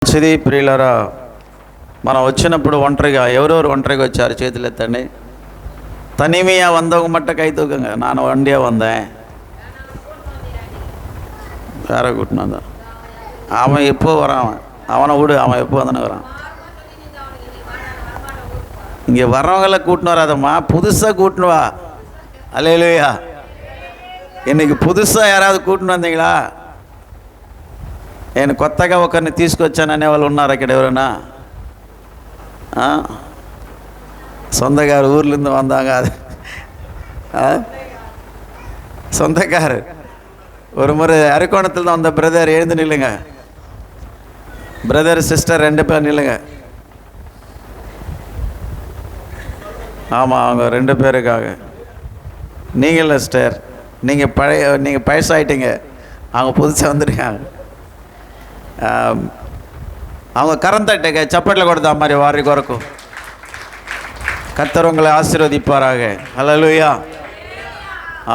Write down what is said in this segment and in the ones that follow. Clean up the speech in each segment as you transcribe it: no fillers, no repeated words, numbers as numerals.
మంచిది ప్రియులరా. మనం వచ్చినప్పుడు ఒంటరిగా ఎవరెవరు ఒంటరిగా వచ్చారు చేతులు ఎత్తండి. தனிமையா வந்தவங்க மட்டும் கை தூக்குங்க. நான் வண்டியாக வந்தேன். வேற கூட்டினான் தான். அவன் எப்போ வரான்? அவனை விடு, அவன் எப்போ வந்தானே வரான். இங்கே வர்றவங்கள கூட்டின்னு வராதம்மா, புதுசாக கூட்டின்னு வா. அல்லேலூயா. இன்னைக்கு புதுசாக யாராவது కూర్చుని வந்தீங்களா? నేను కొత్తగా ఒకరిని తీసుకొచ్చాననే వాళ్ళు ఉన్నారు ఇక్కడ ఎవరైనా? சொந்தக்கார் ஊர்லேருந்து வந்தாங்க. அது சொந்தக்கார் ஒரு முறை அரக்கோணத்தில் தான் வந்த பிரதர் எழுந்து நில்லுங்க. பிரதர் சிஸ்டர் 2 பேர் நில்லுங்க. ஆமாம், அவங்க 2 பேருக்காக. நீங்கள் இல்லை சிஸ்டர், நீங்கள் பழசாயிட்டீங்க. அவங்க புதுசாக வந்துருக்காங்க. அவங்க கரந்தட்டுங்க, சப்பட்டில் கொடுத்தா மாதிரி வாரி குறைக்கும். கர்த்தர் உங்களை ஆசீர்வதிப்பாராக. ஹல்லேலூயா.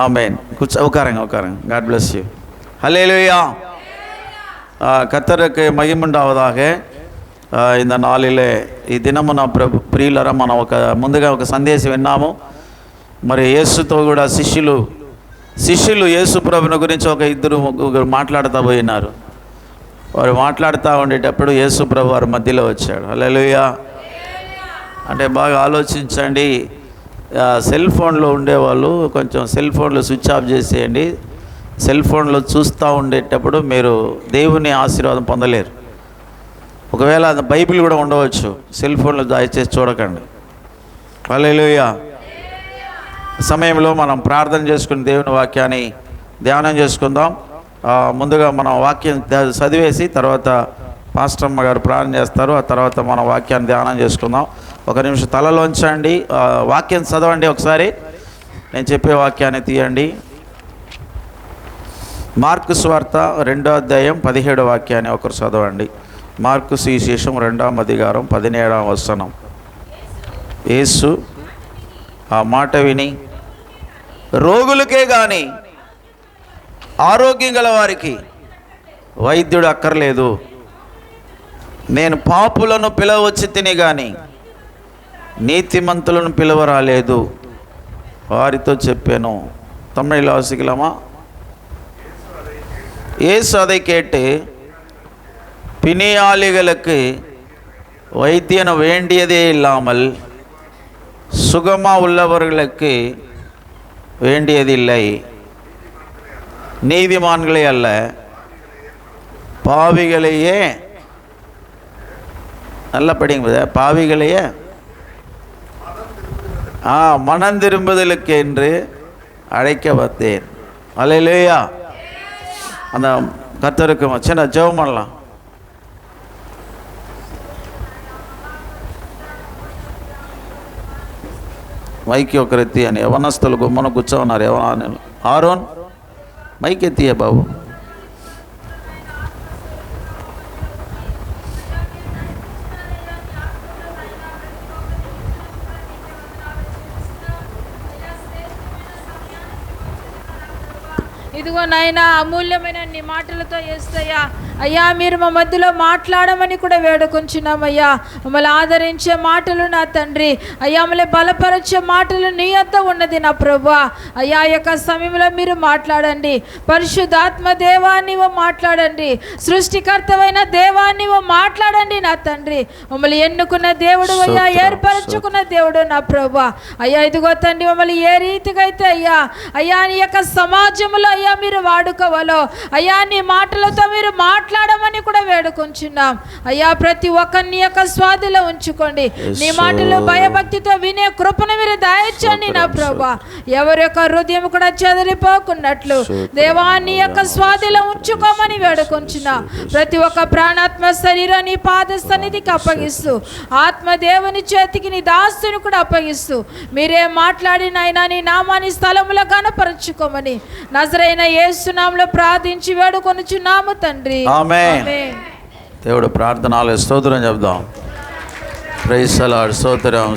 ஆமென். உட்காருங்க. God bless you. ஹல்லேலூயா. కర్తருக்கு మహిముండావதாக. இந்த నాలిలే ఈ దినము నా ప్రియులరా, మనం ముందుగా ఒక సందేశం విన్నాము. మరి యేసుతో కూడా శిష్యులు యేసు ప్రభుని గురించి ఒక 2 మాట్లాడుతూ పోయినారు. వారు మాట్లాడుతూ ఉండేటప్పుడు యేసు ప్రభు వారి మధ్యలో వచ్చాడు. హల్లేలూయా. అంటే బాగా ఆలోచించండి. సెల్ ఫోన్లో ఉండేవాళ్ళు కొంచెం సెల్ ఫోన్లో స్విచ్ ఆఫ్ చేసేయండి. సెల్ ఫోన్లో చూస్తూ ఉండేటప్పుడు మీరు దేవుని ఆశీర్వాదం పొందలేరు. ఒకవేళ బైబిల్ కూడా ఉండవచ్చు, సెల్ ఫోన్లో దయచేసి చూడకండి. హల్లేలూయా. సమయంలో మనం ప్రార్థన చేసుకుని దేవుని వాక్యాన్ని ధ్యానం చేసుకుందాం. ముందుగా మనం వాక్యం చదివేసి తర్వాత పాస్టమ్మ గారు ప్రార్థన చేస్తారు. ఆ తర్వాత మనం వాక్యాన్ని ధ్యానం చేసుకుందాం. 1 నిమిషం తలలోంచండి, వాక్యం చదవండి. ఒకసారి నేను చెప్పే వాక్యాన్ని తీయండి. మార్కు సువార్త 2వ అధ్యాయం 17వ వాక్యాన్ని ఒకరు చదవండి. మార్కు సువిశేషం 2వ అధ్యాయం 17వ వచనం. యేసు ఆ మాట విని, రోగులకే కానీ ఆరోగ్యం గల వారికి వైద్యుడు అక్కర్లేదు, నేను పాపులను పిలవచ్చి తిని కానీ నీతిమంతులను పిలవరాలేదు వారితో చెప్పాను. தமிழில் வாசிக்கலாமா? இயேசு அதை கேட்டு, பிணியாளிகளுக்கு வைத்தியன் வேண்டியதே இல்லாமல் சுகமாக உள்ளவர்களுக்கு வேண்டியதில்லை, நீதிமான்களே அல்ல பாவிகளையே. நல்லா படிங்க. பாவிகளையே மனம் திரும்புதலுக்கு என்று அழைக்க வந்தேன். அல்லேலூயா. அந்த கர்த்தருக்கு சின்ன ஜெபம் பண்ணலாம். మైక్ ఒకరు ఎత్తి అని యవనస్తులు గుమ్మను కూర్చోన్నారు. ఆరోన్ మైక్ ఎత్తియే బాబు. ఇదిగో నాయనా, అమూల్యమైన నీ మాటలతో యేసయ్యా, అయ్యా మీరు మా మధ్యలో మాట్లాడమని కూడా వేడుకొంచున్నామయ్యా. మమ్మల్ని ఆదరించే మాటలు నా తండ్రి, అయ్యా మమ్మల్ని బలపరిచే మాటలు నీ వద్ద ఉన్నది నా ప్రభువా. అయ్యా యొక్క సమయంలో మీరు మాట్లాడండి. పరిశుద్ధాత్మ దేవాన్ని మాట్లాడండి. సృష్టికర్తమైన దేవాన్ని మాట్లాడండి నా తండ్రి. మమ్మల్ని ఎన్నుకున్న దేవుడు అయ్యా, ఏర్పరచుకున్న దేవుడు నా ప్రభువా. అయ్యా ఇదిగో తండ్రి, మమ్మల్ని ఏ రీతిగా అయితే అయ్యా నీ యొక్క సమాజంలో అయ్యా మీరు వాడుకోవాలో అయ్యా నీ మాటలతో మీరు మాట్లాడమని కూడా వేడుకొంచున్నాం. అయ్యా ప్రతి ఒక్కరిని యొక్క స్వాధిలో ఉంచుకోండి. నీ మాటలు భయభక్తితో వినే కృపను మీరు దయచేయండి నా ప్రభువా. ఎవరి యొక్క హృదయం కూడా చెదిరిపోకున్నట్లు దేవా నీ యొక్క స్వాధిలో ఉంచుకోమని వేడుకొంచున్నాం. ప్రతి ఒక్క ప్రాణాత్మ శరీరం నీ పాద సన్నిధికి అప్పగిస్తూ, ఆత్మ దేవుని చేతికి నీ దాసుని కూడా అప్పగిస్తూ మీరే మాట్లాడినైనా నీ నామాన్ని స్థలములో గణపరచుకోమని నజరైన యేసు నామములో ప్రార్థించి వేడుకొనుచున్నాము తండ్రి. ఆమేన్. దేవుడు ప్రార్థనలు స్తోత్రం చెప్దాం. Praise the lord. స్తోత్రం.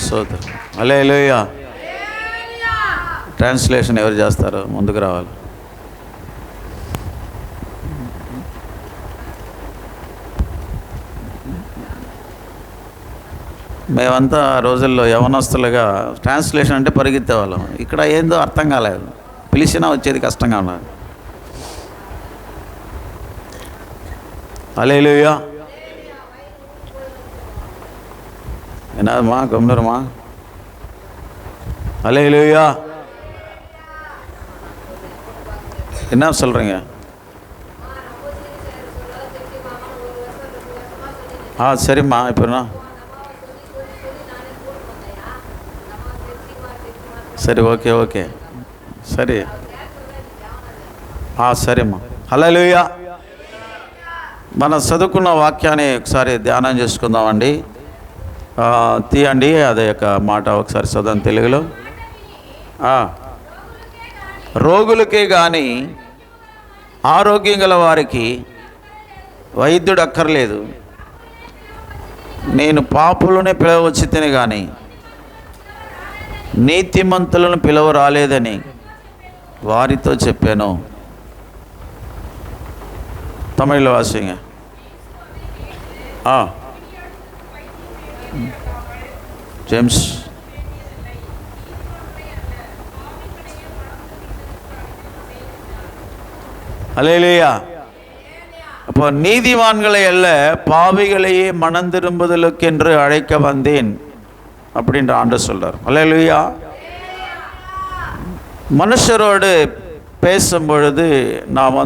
హల్లెలూయా. ట్రాన్స్లేషన్ ఎవరు చేస్తారు? ముందుకు రావాలి. మేమంతా ఆ రోజుల్లో యవనస్తులుగా ట్రాన్స్లేషన్ అంటే పరిగెత్తేవాళ్ళం. ఇక్కడ ఏందో అర్థం కాలేదు, పిలిచినా వచ్చేది కష్టంగా ఉన్నది. హల్లెలూయా. என்னதுமா கம்னருமா? ஹல்லேலூயா. என்ன சொல்கிறீங்க? சரிம்மா. இப்போ என்ன? సరే, ఓకే సరే. సరేమ్మా. హల్లెలూయా. మనం చదువుకున్న వాక్యాన్ని ఒకసారి ధ్యానం చేసుకుందామండి. తీయండి అదే యొక్క మాట ఒకసారి చదవండి తెలుగులో. రోగులకే కానీ ఆరోగ్యం గల వారికి వైద్యుడు అక్కర్లేదు. నేను పాపులనే పిలవచ్చి తిని కానీ నీతిమంతులను పిలవ రాలేదని వారితో చెప్పాను. తమిళలో వాసింగ. ஜேம்ஸ். ஹல்லேலூயா. அப்போ நீதிமான்களை அல்ல பாவிகளையே மனம் திரும்புதலுக்கென்று அழைக்க வந்தேன் அப்படின்ற ஆண்டவர் சொல்றார். ஹல்லேலூயா. மனுஷரோடு பேசும் பொழுது நான்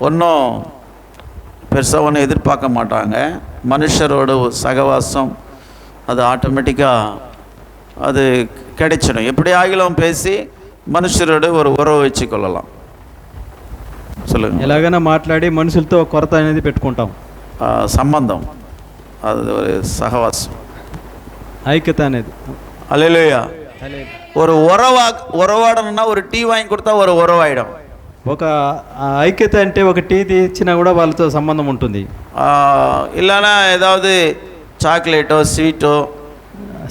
ஒன்றும் பெருசாக ஒன்றும் எதிர்பார்க்க மாட்டாங்க. மனுஷரோட சகவாசம் அது ஆட்டோமேட்டிக்காக அது கிடைச்சிடும். எப்படி ஆகிலும் பேசி మనుషులతో ஒரு ఉరవ వెచ్చుకొల్లலாம். சொல்லுங்க. ఎలాగైనా మాట్లాడి మనుషులతో కొరత అనేది పెట్టుకుంటాం. సంబంధం அது ஒரு సహవాసం, ఐక్యత అనేది. హల్లెలూయా. ஒரு ఉరవాడనన్నా ஒரு டீ வாங்கி கொடுத்தா ஒரு ఉరవాయడం. ఒక ఐక్యత అంటే ఒక టీ ఇచ్చినా కూడా వాళ్ళతో సంబంధం ఉంటుంది. இல்லைன்னா ஏதாவது சாக்லேட்டோ ஸ்வீட்டோ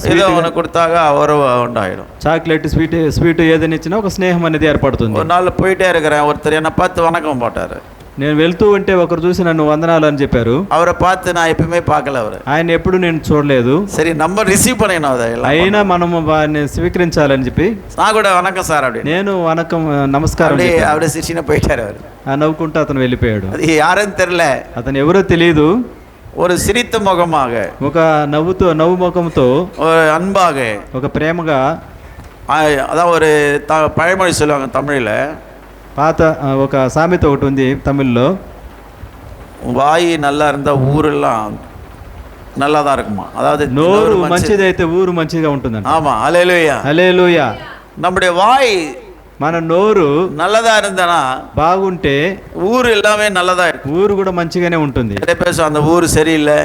ఏదో మనకు கொடுத்தாங்க உறவு உண்டாயிடும். చాక్లెట్ స్వీట్ ఏదైనా ఇచ్చినా ఒక స్నేహం అనేది ఏర్పడుతుంది. ஒரு நாள் போயிட்டே இருக்கிறேன், ஒருத்தர் என்னை பார்த்து வணக்கம் போட்டாరు. నేను వెళ్తూ ఉంటే ఒకరు చూసి నన్ను వందనాలు అని చెప్పారు. அவரை பார்த்து நான் எப்பவுமே பார்க்கல, ఆయన ఎప్పుడు నేను చూడలేదు. సరే నంబర్ రిసీవ్ பண்ணினோம், అయినా మనం వారిని స్వీకరించాలని చెప్పి நான் கூட வணக்கம் சார் அப்படி నేను వనకం నమస్కారం அவரு சிரிச்சின போயிட்டாரு. அவர் నవ్వుకుంటూ అతను వెళ్ళిపోయాడు. అది யாருன்னு தெரியல, అతను ఎవరో తెలియదు. ஒரு சிரித்த முகமாக, ఒక నవ్వు ముఖంతో, ஒரு அன்பாக, ఒక ప్రేమగా, அதான் ஒரு பழமொழி சொல்லுவாங்க தமிழில், పాత ఒక సామెత ఒకటి ఉంది తమిళ్లో, வாய் நல்லா இருந்தால் ஊரெல்லாம் நல்லா தான் இருக்குமா. அதாவது நோరు మంచిదైతే ఊరు మంచిగా ఉంటుందండి. ஆமாம். ஹல்லேலூயா. ஹல்லேலூயா. நம்முடைய வாய், మన నోరు నల్లదా இருந்தானா బాగుంటే ఊరు எல்லாமே நல்லதா இருக்கு, ఊరు కూడా మంచిగానే ఉంటుంది. அந்த ఊరు சரியில்லை,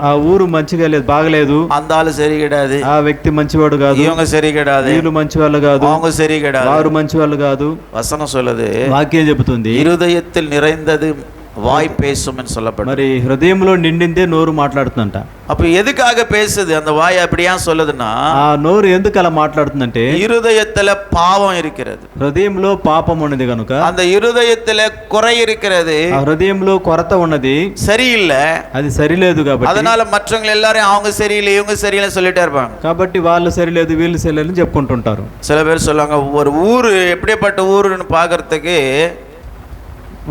ఆ ఊరు మంచిగా లేదు, బాగలేదు, அந்த ஆளு சரி கிடையாது, ఆ వ్యక్తి మంచివాడు కాదు, இவங்க சரி கிடையாது, వీళ్ళు మంచి వాళ్ళు కాదు, அவங்க சரி கிடையாது, వారు మంచి వాళ్ళు కాదు. వచనం சொல்லுது, వాక్యం చెబుతుంది, హృదయத்தில் நிறைந்தது வாய் பேசும் என்று சொல்லப்படும். మరి హృదయంలో నిండిందే నోరు మాట్లాడుతుందంట. அப்ப எதுக்காக பேசுது அந்த வாய்? அப்படியே சொல்லுதுன்னா, ఆ నోరు ఎందుకు అలా మాట్లాడుతుందంటే இருதயத்துல பாவம் இருக்கிறது, హృదయంలో పాపం ఉన్నది కనుక, அந்த இருதயத்துல குறை இருக்கிறது, ఆ హృదయంలో కొరత ఉన్నది, சரியில்லை, అది సరిలేదు కాబట్టి, அதனால மற்றவங்க எல்லாரும் அவங்க சரியில்லை இவங்க சரியில்லை சொல்லிட்டே இருப்பாங்க. కాబట్టి వాళ్ళు సరిలేదు వీళ్ళు సరిలేదు అని చెప్పుకుంటుంటారు. சில பேர் சொல்லுவாங்க, ஒரு ஊரு எப்படிப்பட்ட ஊருன்னு பார்க்கறதுக்கு,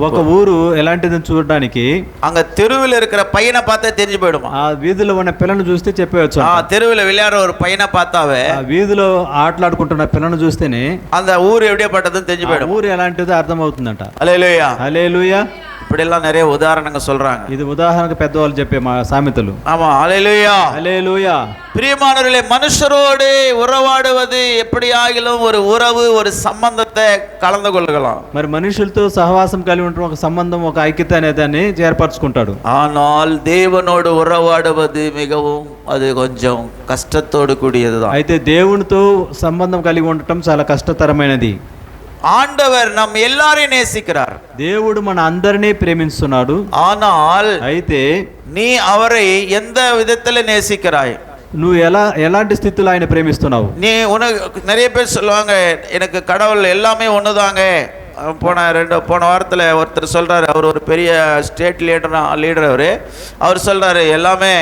ఒక ఊరు ఎలాంటిదని చూడడానికి அங்க தெருவில் இருக்கிற பையனை பார்த்தா தெரிஞ்சு போயிடுமா. ఆ వీధిలో ఉన్న పిల్లను చూస్తే చెప్పవచ్చు. ఆ தெருவில் விளையாடுற ஒரு பையனை பார்த்தாவே, ఆ వీధిలో ఆటలాడుకుంటున్న పిల్లను చూస్తేనే அந்த ஊர் எப்படிப்பட்டதுன்னு தெரிஞ்சு போயிடும், ఊరు ఎలాంటిదో అర్థమవుతుందంట. హల్లెలూయా. హల్లెలూయా. இப்படிலாம் நிறைய உதாரணங்க சொல்றாங்க. இது உதாரணக்கு பெద్దవాళ్ళు చెప్పే సామెతలు. ஆமா. ஹல்லேலூயா. ஹல்லேலூயா. பிரியமானவர்களே, மனுஷரோடு உறவாடுவது எப்படியாகிலும் ஒரு உறவு, ஒரு சம்பந்தத்தை கலந்து கொள்ளலாம். మరి మనుషులతో సహవాసం కలిగి ఉండడం, ఒక సంబంధం, ఒక ఐక్యత అనేదాన్ని ఏర్పరచుకుంటాడు. ஆனால் தேவனோடு உறவாடுவது மிகவும் அது கொஞ்சம் కష్టத்தோடு கூடியதுதான். అయితే దేవునితో సంబంధం కలిగి ఉండటం చాలా కష్టతరమైనది. ఆండవర్ నమ్ எல்லாரையும் நேசிக்கிறார். దేవుడు మన అందరినీ ప్రేమిస్తున్నాడు. ஆனால் అయితే நீ அவரை எந்த விதத்துல நேசிக்கிறாய்? నువ్వు ఎలాంటి స్థితిలో ఆయన ప్రేమిస్తున్నావు? நீ உனக்கு நிறைய பேர் சொல்லுவாங்க, எனக்கு கடவுள் எல்லாமே ஒண்ணுதாங்க போன வாரத்தில் ஒருத்தர் சொல்கிறாரு, அவர் ஒரு பெரிய ஸ்டேட் லீடர் அவர் சொல்கிறாரு, எல்லாமே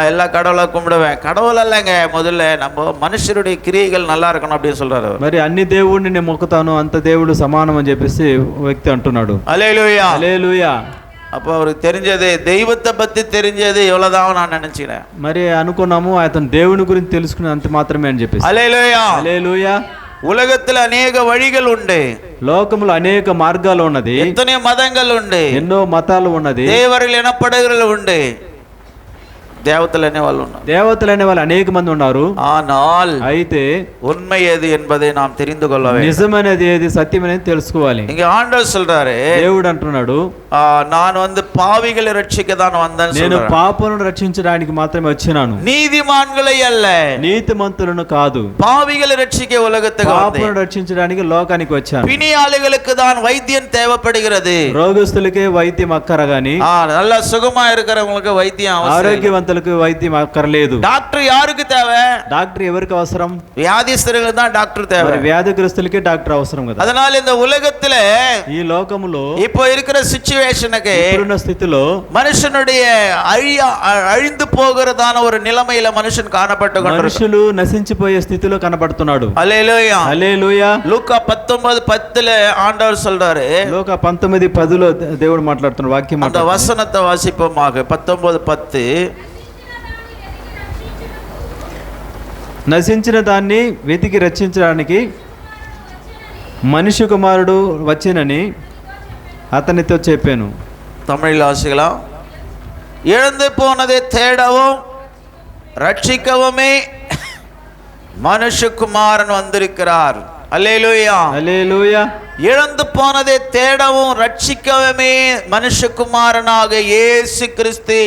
எல்லா கடவுளை கும்பிடுவேன். கடவுள் இல்லைங்க, முதல்ல நம்ம மனுஷருடைய கிரியைகள் நல்லா இருக்கணும் அப்படின்னு சொல்றாரு. మరి అన్ని దేవుడిని నేను మొక్కుతాను, అంత దేవుడు సమానం అని చెప్పేసి వ్యక్తి అంటున్నాడు. హల్లెలూయా హల్లెలూయా. அப்போ அவருக்கு தெரிஞ்சது, தெய்வத்தை பற்றி தெரிஞ்சது எவ்வளோதான் நான் நினைச்சிக்கிறேன். మరి అనుకున్నాము అతను దేవుని గురించి తెలుసుకునే అంత మాత్రమే అని చెప్పేసి. హల్లెలూయా హల్లెలూయా. உலகத்தில் అనేక వழிகள் உண்டு, లోకములో అనేక మార్గాలు ఉన్నది, எத்தனை மதங்கள் உண்டு, ఎన్నో మతాలు ఉన్నది, தேவர்கள் எனப்படுகிறவர்கள் உண்டு, దేవతలు అనే వాళ్ళు ఉన్నారు, దేవతలు అనే వాళ్ళు అనేక మంది ఉన్నారు. ஆனால் అయితే உண்மை எது என்பதை நாம் தெரிந்து கொள்ள வேண்டும். నిజమనేది ఏది, సత్యమనేది తెలుసుకోవాలి. இங்க ஆண்டவர் சொல்றாரு, దేవుడు అంటున్నాడు, நான் வந்து பாவிகளை ரட்சிக்க தான் வந்தேன், నేను పాపులను రక్షించడానికి మాత్రమే వచ్చినాను, நீதிமான்களை அல்ல, నీతిమంతులను కాదు, பாவிகளை ரட்சிக்க உலகத்துக்கு வந்தேன், పాపులను రక్షించడానికి లోకానికి వచ్చాను. பிணியாளிகளுக்கு தான் வைத்தியம் தேவைப்படுகிறது, రోగస్తులకే వైద్యం అక్కర గాని நல்லா சுகமா இருக்கிறவங்களுக்கு வைத்தியம் அவசியம், ఆరోగ్యవంతులకు వైద్యం అక్కర్లేదు. டாக்டர் யாருக்கு தேவை? డాక్టర్ ఎవరికి అవసరం? வியாதிஸ்தர்களுக்கு தான் டாக்டர் தேவை, వ్యాధిగ్రస్తులకే డాక్టర్ అవసరం కదా. அதனால இந்த உலகத்துல ఈ లోకములో இப்போ இருக்கிற சிச்சுவேஷனுக்கு, ఇప్పుడున్న స్థితిలో மனுஷனுடைய அழிந்து போகிறதான ஒரு நிலைமையில மனுஷன் காணப்பட்டு మనుషులు నశించిపోయే స్థితిలో కనబడుతున్నాడు. హల్లెలూయా. హల్లెలూయా. లూకా 19:10 ஆண்டவர் சொல்றாரு, లోక 19:10 దేవుడు మాట్లాడుతున్న వాక్యం, அந்த வசனத்தை வாசிப்போமாக. 19:10, నశించిన దాన్ని వెతికి రక్షించడానికి మనిషి కుమారుడు వచ్చినని అతనితో చెప్పాను. தமிழில் வாசிக்கலாம். இழந்து போனதை தேடவும் ரட்சிக்கவுமே மனுஷகுமாரன் வந்திருக்கிறார். அல்லேலூயா. హల్లెలూయా. இழந்து போனதை தேடவும் ரட்சிக்கவுமே மனுஷகுமாரனாக இயேசு கிறிஸ்து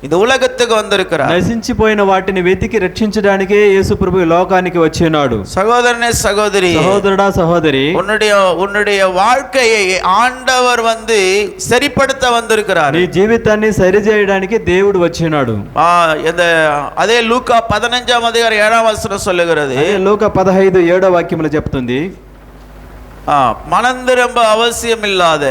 இந்த உலகத்துக்கு வந்திருக்கிறார். నశించిపోయిన వాటిని వెతికి రక్షించడానికే యేసు ప్రభు లోకానికి వచ్చినాడు. சகோதரனே சகோதரி, సహోదరుడా సహోదరి, உன்னுடைய வாழ்க்கையை ஆண்டவர் வந்து சரிப்படுத்த வந்திருக்கிறார். నీ జీవితాన్ని సరిచేయడానికి దేవుడు వచ్చినాడు. அதே லூக்கா 15:7 சொல்லுகிறது, లోక 15:7 వాక్యములు చెప్తుంది, மனம் திரும்ப அவசியம் இல்லாத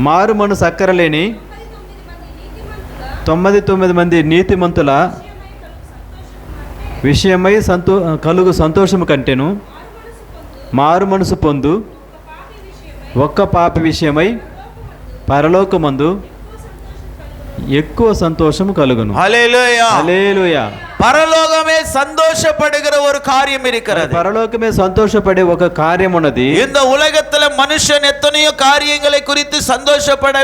మారు మనసు అక్కరలేని 99 మంది నీతిమంతుల విషయమై కలుగు సంతోషము కంటేను మారు మనసు పొందు ఒక్క పాపి విషయమై పరలోకమందు ఎక్కువ సంతోషము కలుగును. హల్లెలూయా. హల్లెలూయా. பரலோகமே சந்தோஷப்படுகிற ஒரு காரியம் இருக்கிறது. పరలోకమే సంతోషపడే ఒక కార్యం ఉన్నది. இந்த உலகத்துல மனுஷன் எத்தனையோ காரியங்களை குறித்து சந்தோஷப்பட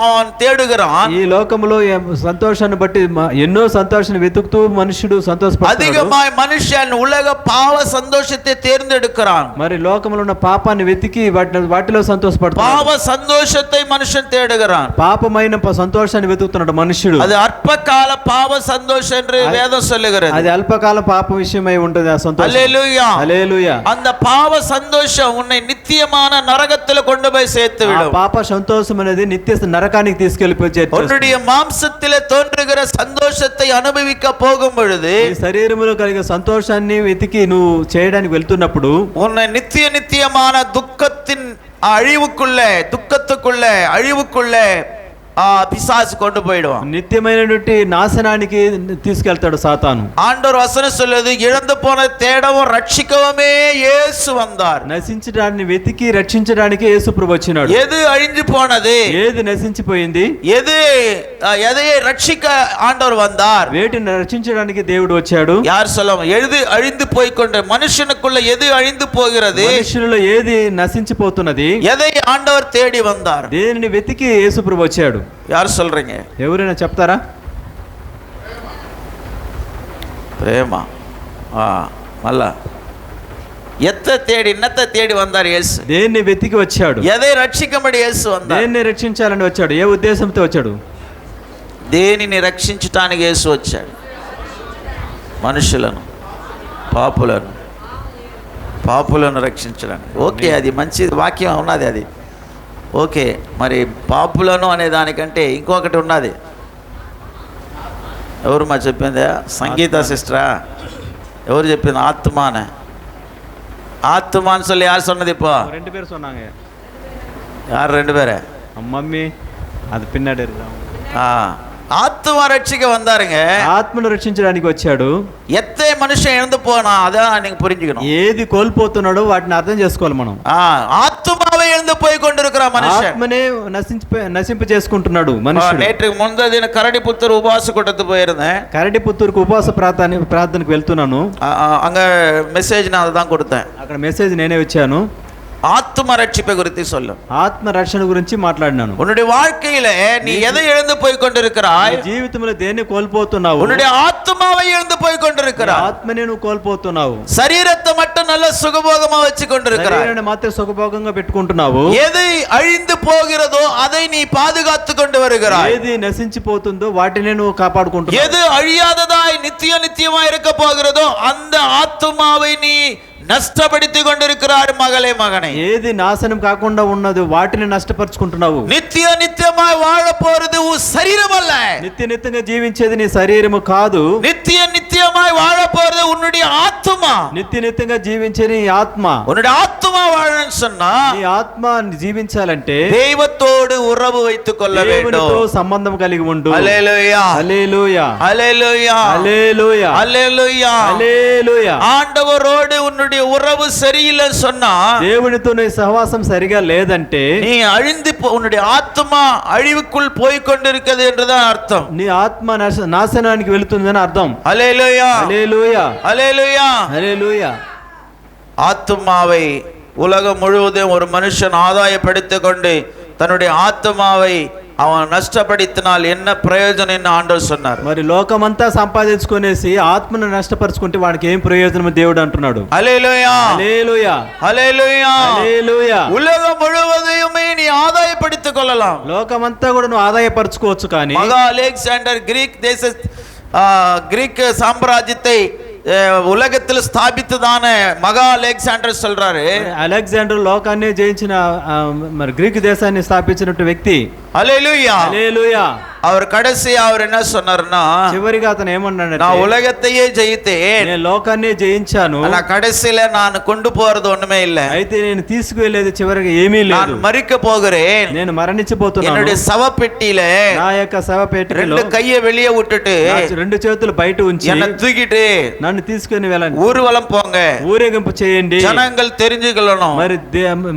அவன் தேடுகிறான். ఈ లోకములో సంతోషాన్ని బట్టి ఎన్నో సంతోషాన్ని వెతుకుతూ మనుషుడు సంతోషపడతాడు. அதிகமாய் மனுஷன் உலக பாவ சந்தோஷத்தை தேர்ந்தெடுக்கிறான். మరి లోకములో ఉన్న పాపాన్ని వెతికి వాటిలో సంతోషపడతాడు. பாவ சந்தோஷத்தை மனுஷன் தேடுகிறான். పాపమైన సంతోషాన్ని వెతుకుతున్నాడు మనుషుడు. அது அற்பகால பாவ சந்தோஷம் என்று வேதம் சொல்லுகிறது. అది అల్పకాల పాప విషయమై ఉంటుంది ఆ సంతోషం. హల్లెలూయా. హల్లెలూయా. அந்த பாவ சந்தோஷம் உன்னை நித்தியமான நரகத்துல கொண்டு போய் சேர்த்து விடும். పాప సంతోషం అనేది నిత్య నరకానికి తీసుకెళ్లిపోయి చేస్తుంది. உன்னுடைய மாம்சத்திலே தோன்றுகிற சந்தோஷத்தை அனுபவிக்க போகும் பொழுது, ఈ శరీరములో కలిగే సంతోషాన్ని వెతికి నువ్వు చేయడానికి వెళ్తున్నప్పుడు உன்னை நித்தியமான துக்கத்தின் அழிவுக்குள்ளே பிசாசு கொண்டு போயிடுவான். నిత్యమైనటువంటి నాశనానికి తీసుకెళ్తాడు సాతాను. ஆண்டவர் வசனம் சொல்லுது, இழந்து போன தேடவும் ரட்சிக்கவுமே இயேசு வந்தார். నశించడాన్ని వెతికి రక్షించడానికి యేసు ప్రభు వచ్చినాడు. எது அழிஞ்சு போனது, ఏది నశించిపోయింది, எதை ரட்சிக்க ஆண்டவர் வந்தார், వేటిని రక్షించడానికి దేవుడు వచ్చాడు. யார் சொல்லுவாங்க? எது அழிந்து போய்க்கொண்ட மனுஷனுக்குள்ள எது அழிந்து போகிறது, మనుషులలో ఏది నశించిపోతున్నది, எதை ஆண்டவர் தேடி வந்தார், దేనిని వెతికి యేసు ప్రభు వచ్చాడు. யார் சொல்றீங்க? ఎవరైనా చెప్తారా? ప్రేమ. మళ్ళా என்னத்தை தேடி வந்தார் இயேசு? దేన్ని వెతికి వచ్చాడు. எதை ரட்சிக்கும்படி இயேசு வந்தார்? దేన్ని రక్షించాలని వచ్చాడు. ఏ ఉద్దేశంతో వచ్చాడు? దేనిని రక్షించటానికి యేసు వచ్చాడు? మనుషులను, పాపులను రక్షించడానికి. ఓకే, అది మంచి వాక్యం ఉన్నది. అది ఓకే. మరి పాపులను అనే దానికంటే ఇంకొకటి ఉన్నది. ఎవరు మా చెప్పిందా? సంగీత సిస్టరా? ఎవరు చెప్పింది? ఆత్మానే. ஆத்துமான்னு சொல்லி யார் சொன்னது? இப்போ 2 பேர் சொன்னாங்க. யார் 2 பேரு? மம்மி அது பின்னாடி ஆத்மா ரட்சிக்க வந்தாருங்க. ఆత్మను రక్షించడానికి వచ్చాడు. ఎత్తే మనిషి எழுந்து పోనా అదే నీకు పురించుకోను. ఏది కోల్పోతున్నాడో వాటిని అర్థం చేసుకోవాలి మనం. ఆత్మవే எழுந்து పోయి కొండిరుக்கிற మనిషి ఆత్మనే నశింప చేసుకుంటున్నాడు మనుషుడు. நேற்று முந்ததின கரடி புத்தூர் உபவாச கூட்டத்துக்கு போயிருந்தேன். కరడి పుత్తూరుకు ఉపవాస ప్రార్థనకు వెళ్తున్నాను. அங்க மெசேஜ் நான் அதான் கொடுத்தேன். అక్కడ మెసేజ్ నేనే వచ్చాను. ஆத்ம ரட்சிப்பை குறித்து சொல்லு. ఆత్మ రక్షణ గురించి మాట్లాడినాను. உன்னுடைய வாழ்க்கையில நீ எதை இழந்து போய் கொண்டிருக்கிறாய்? జీవితంలో దేన్ని కోల్పోతున్నావు? உன்னுடைய ஆத்மாவை இழந்து போய் கொண்டிருக்கிறாய். ఆత్మనే నువ్వు కోల్పోతున్నావు. శరీరத்தை மட்டும் நல்ல சுகபோகமா வச்சு கொண்டிருக்கிறாய். శరీరాన్ని మాత్రం సుఖభోగంగా పెట్టుకుంటున్నావు. எது அழிந்து போகிறதோ அதை நீ பாதுகாத்து கொண்டு வருகிறாய். ఏది నశించిపోతుందో వాటినే నువ్వు కాపాడుకుంటున్నావు. எது அழியாததாய் நித்தியமாய் இருக்க போகிறதோ அந்த ஆத்மாவை நீ నష్టపడితి கொண்டிருக்கிறார் మగలే మగనే. ఏది నాశనం కాకుండా ఉన్నది వాటిని నష్టపరుచుకుంటున్నావు. నిత్యమాய் వాழ పోறது ఉ శరీరం அல்ல. నిత్యంగా జీవించేది నీ శరీరము కాదు. నిత్యమాய் వాழ పోறது உன்னுடைய ஆத்மா. నిత్యంగా జీవించేది నీ ఆత్మ. உன்னுடைய ஆத்மா வாழன்னு சொன்னா నీ ఆత్మ జీవించాలంటే దైవத்தோடு உறவு வைத்துக் கொள்ள வேண்டும். దేవునితో సంబంధం కలిగి ఉండు. హల్లెలూయా హల్లెలూయా హల్లెలూయా హల్లెలూయా హల్లెలూయా హల్లెలూయా. ஆண்டவரோடு உன்னுடைய உறவு சரியில்லைன்னு சொன்னா, దేవునితో నీ సహవాసం సరిగా లేదంటే நீ அழிந்து உன்னுடைய ஆத்மா அழிவுக்குள் போய் கொண்டிருக்கிறது என்றுதான் அர்த்தம். నీ ఆత్మ నాశనానికి వెళుతుందని అర్థం. హల్లెలూయా హల్లెలూయా హల్లెలూయా హల్లెలూయా. ஆத்மாவை உலகம் முழுவதும் ஒரு மனுஷன் ஆதாயப்படுத்திக் கொண்டு தன்னுடைய ஆத்மாவை அவன் నష్టపడితనాల్ என்ன ప్రయోజనం అని ఆండర్ சொன்னார். మరి లోకమంతా సంపాదించుకొనేసి ఆత్మను నష్టపరుచుకుంటే వాడికి ఏం ప్రయోజనం దేవుడు అంటున్నాడు. హల్లెలూయా హల్లెలూయా హల్లెలూయా హల్లెలూయా. ఉలగం ముழுவதையுமே நீ ஆதாயப்படுத்திக் கொள்ளலாம். లోకమంతా కూడా నువ్వు ఆదాయపరచుకోవచ్చు. కానీ மகா அலெக்சாண்டர் கிரீக் சாம்ராஜ்யத்தை உலகத்தில் ஸ்தாபித்ததான மகா அலெக்சாண்டர் சொல்றாரு. అలెగ్జాండర్ లోకాన్ని జయించిన మరి గ్రీక్ దేశాన్ని స్థాపించినట్టు వ్యక్తి. హల్లెలూయా హల్లెలూయా. அவர் கடைசியா அவர் என்ன சொன்னார்னா, చివరిగా అతను ఏమన్నాడు? நான் ఉలగத்தையே జయితేன், నేను లోకాన్ని జయించాను. ஆனா கடைசில நான் கொண்டு போறது ஒண்ணுமே இல்ல. అయితే నేను తీసుకువెళ్ళేది చివరికి ఏమీ లేదు. நான் மரிக்க போகிறேன். నేను మరణించబోతున్నాను. என்னுடைய சவப்பெட்டியில నా యొక్క శవపేటికలో ரெண்டு கையை வெளியே விட்டுட்டு 2 చేతులు బయట ఉంచి என்ன தூக்கிட்டு నన్ను తీసుకొని వెళ్ళండి. ஊர்வலம் போங்க, ఊరేగింపు చేయండి. ஜனங்கள் தெரிஞ்சுக்கணும், మరి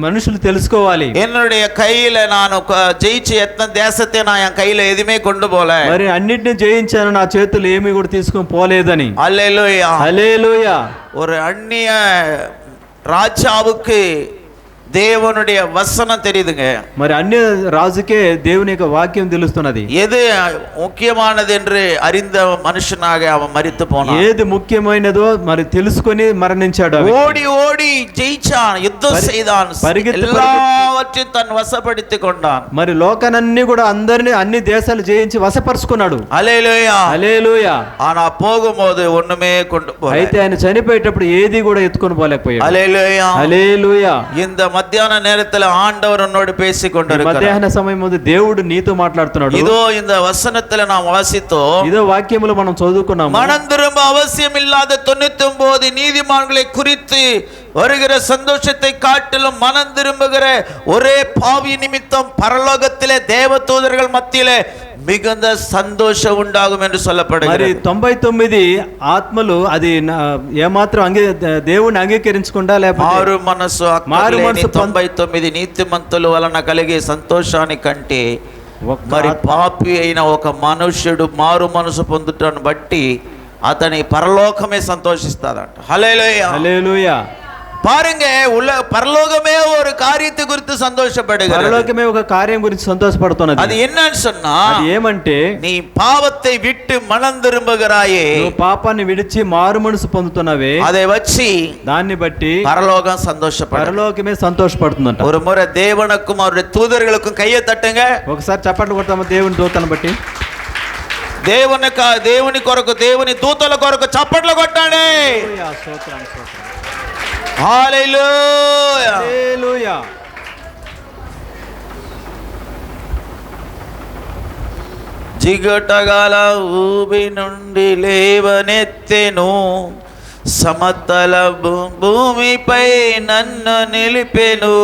మనుషులు తెలుసుకోవాలి. என்னுடைய கையில நான் ஜெயிச்சு எத்தனை தேசத்தை நான் என் கையில எதுவுமே கொண்டு போல, మరి అన్నిటిని జయించాను, నా చేతులు ఏమీ కూడా తీసుకొని పోలేదని. హల్లెలూయా హల్లెలూయా. ஒரு அந்நிய ராஜாவுக்கு தேவனுடைய வசனம் தெரியுதுங்க. మరి అన్య రాజుకే దేవుని యొక్క వాక్యం తెలుస్తున్నది. எது முக்கியமானது என்று அறிந்த மனுஷனாக அவன் மரித்து போனான். ఏది ముఖ్యమైనదో మరి తెలుసుకొని మరణించాడు. ஓடி ஓடி ஜெயிச்சான், யுத்தம் செய்தான், எல்லாவற்றையும் தன் வசப்படுத்திக் கொண்டான். మరి లోకాన్ని కూడా అందరిని అన్ని దేశాలు జయించి వశపరుచుకున్నాడు. హల్లెలూయా హల్లెలూయా. ஆனா போகும்போது ஒண்ணுமே கொண்டு போல. అయితే ఆయన చనిపోయేటప్పుడు ఏది కూడా ఎత్తుకొని పోలేకపోయాడు. హల్లెలూయా హల్లెలూయా. இந்த மத்தியான நேரத்தில் ஆண்டவர் உன்னோடு பேசிக் கொண்டிருக்கிறார். మధ్యాహ్న సమయం ముందు దేవుడు నీతో మాట్లాడుతున్నాడు. இதோ இந்த வசனத்துல நாம் வாசித்தோம், ఇదో వాక్యములు మనం చదువుకున్నాము. மனம் திரும்ப அவசியம் இல்லாத 99 நீதிமான்களை குறித்து வருகிற சந்தோஷத்தை காட்டிலும் மனம் திரும்புகிற ஒரே பாவி நிமித்தம் பரலோகத்திலே தேவதூதர்கள் மத்தியிலே மிகுந்த சந்தோஷம் உண்டாகும் என்று சொல்லப்படுகிறது. 99 ఆత్మలు అది ఏమాత్రం దేవుని అంగీకరించకుండా లేకపోతే మారు మనసు 99 నీతిమంతుల వలన కలిగే సంతోషాన్ని కంటే మరి పాపి అయిన ఒక మనుష్యుడు మారు మనసు పొందుటను బట్టి అతని పరలోకమే సంతోషిస్తాదంట. హల్లెలూయా హల్లెలూయా. பாருங்க, பரலோகமே ஒரு காரியத்தை குறித்து சந்தோஷப்படுகிறது. పరలోకమే ఒక కార్యం గురించి సంతోషపడుతున్నది. அது என்னன்னு சொன்னா, అది ఏమంటే நீ பாவத்தை விட்டு மனம் திரும்புகிறாயே, నువ్వు పాపాన్ని విడిచి మారు మనసు పొందుతున్నావే, அதை வச்சு దాన్ని బట్టి பரலோகம் சந்தோஷப்படுது. పరలోకమే సంతోషపడుతుందంట. ஒரு முறை தேவனுக்கும் அவருடைய தூதர்களுக்கும் கையை தட்டுங்க. ఒకసారి చప్పట్లు కొడతాము దేవుని దూతను బట్టి. దేవుని కొరకు, దేవుని దూతల కొరకు చప్పట్లు కొట్టండి. స్తోత్రం స్తోత్రం. హల్లెలూయా హల్లెలూయా. జిగటగల ఊబి నుండి లేవనెత్తెను, సమతల భూమిపై నన్ను నిలిపెను,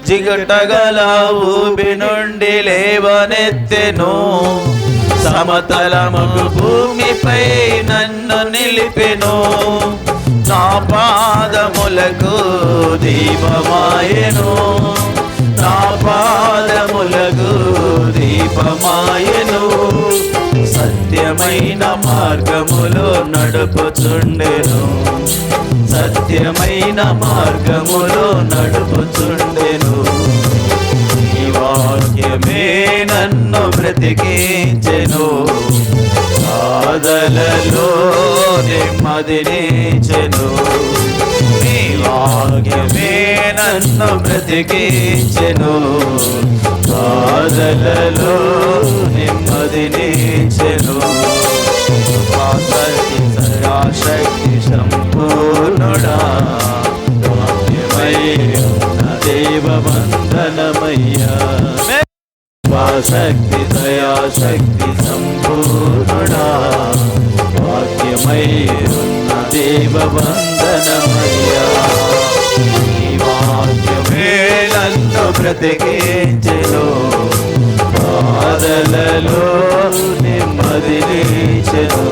జిగటగల ఊబి నుండి లేవనెత్తెను. సమతలము భూమిపై నన్ను నిలిపెను, నా పాదములకు దీపమాయెను, నా పాదములకు దీపమాయెను. సత్యమైన మార్గములో నడుపుచుండెను, సత్యమైన మార్గములో నడుపుచుండెను. ఈ వాక్యమే నన్ను బ్రతికించెను, బాధలలో నెమ్మదినిచ్చెను. ఈ వాక్యమే నన్ను బ్రతికించెను, బాధలలో నెమ్మదినిచ్చెను. శక్తి సంపూర్ణుడా, దేవ వందనమయ్యా. శక్తి దయా శక్తి సంపూర్ణుడా, వాక్యమై ఉన్న దేవ వందనమయ్యా. ఈ వాక్యమే నన్ను బ్రతికించెను, బాధలలో నెమ్మదినిచ్చెను.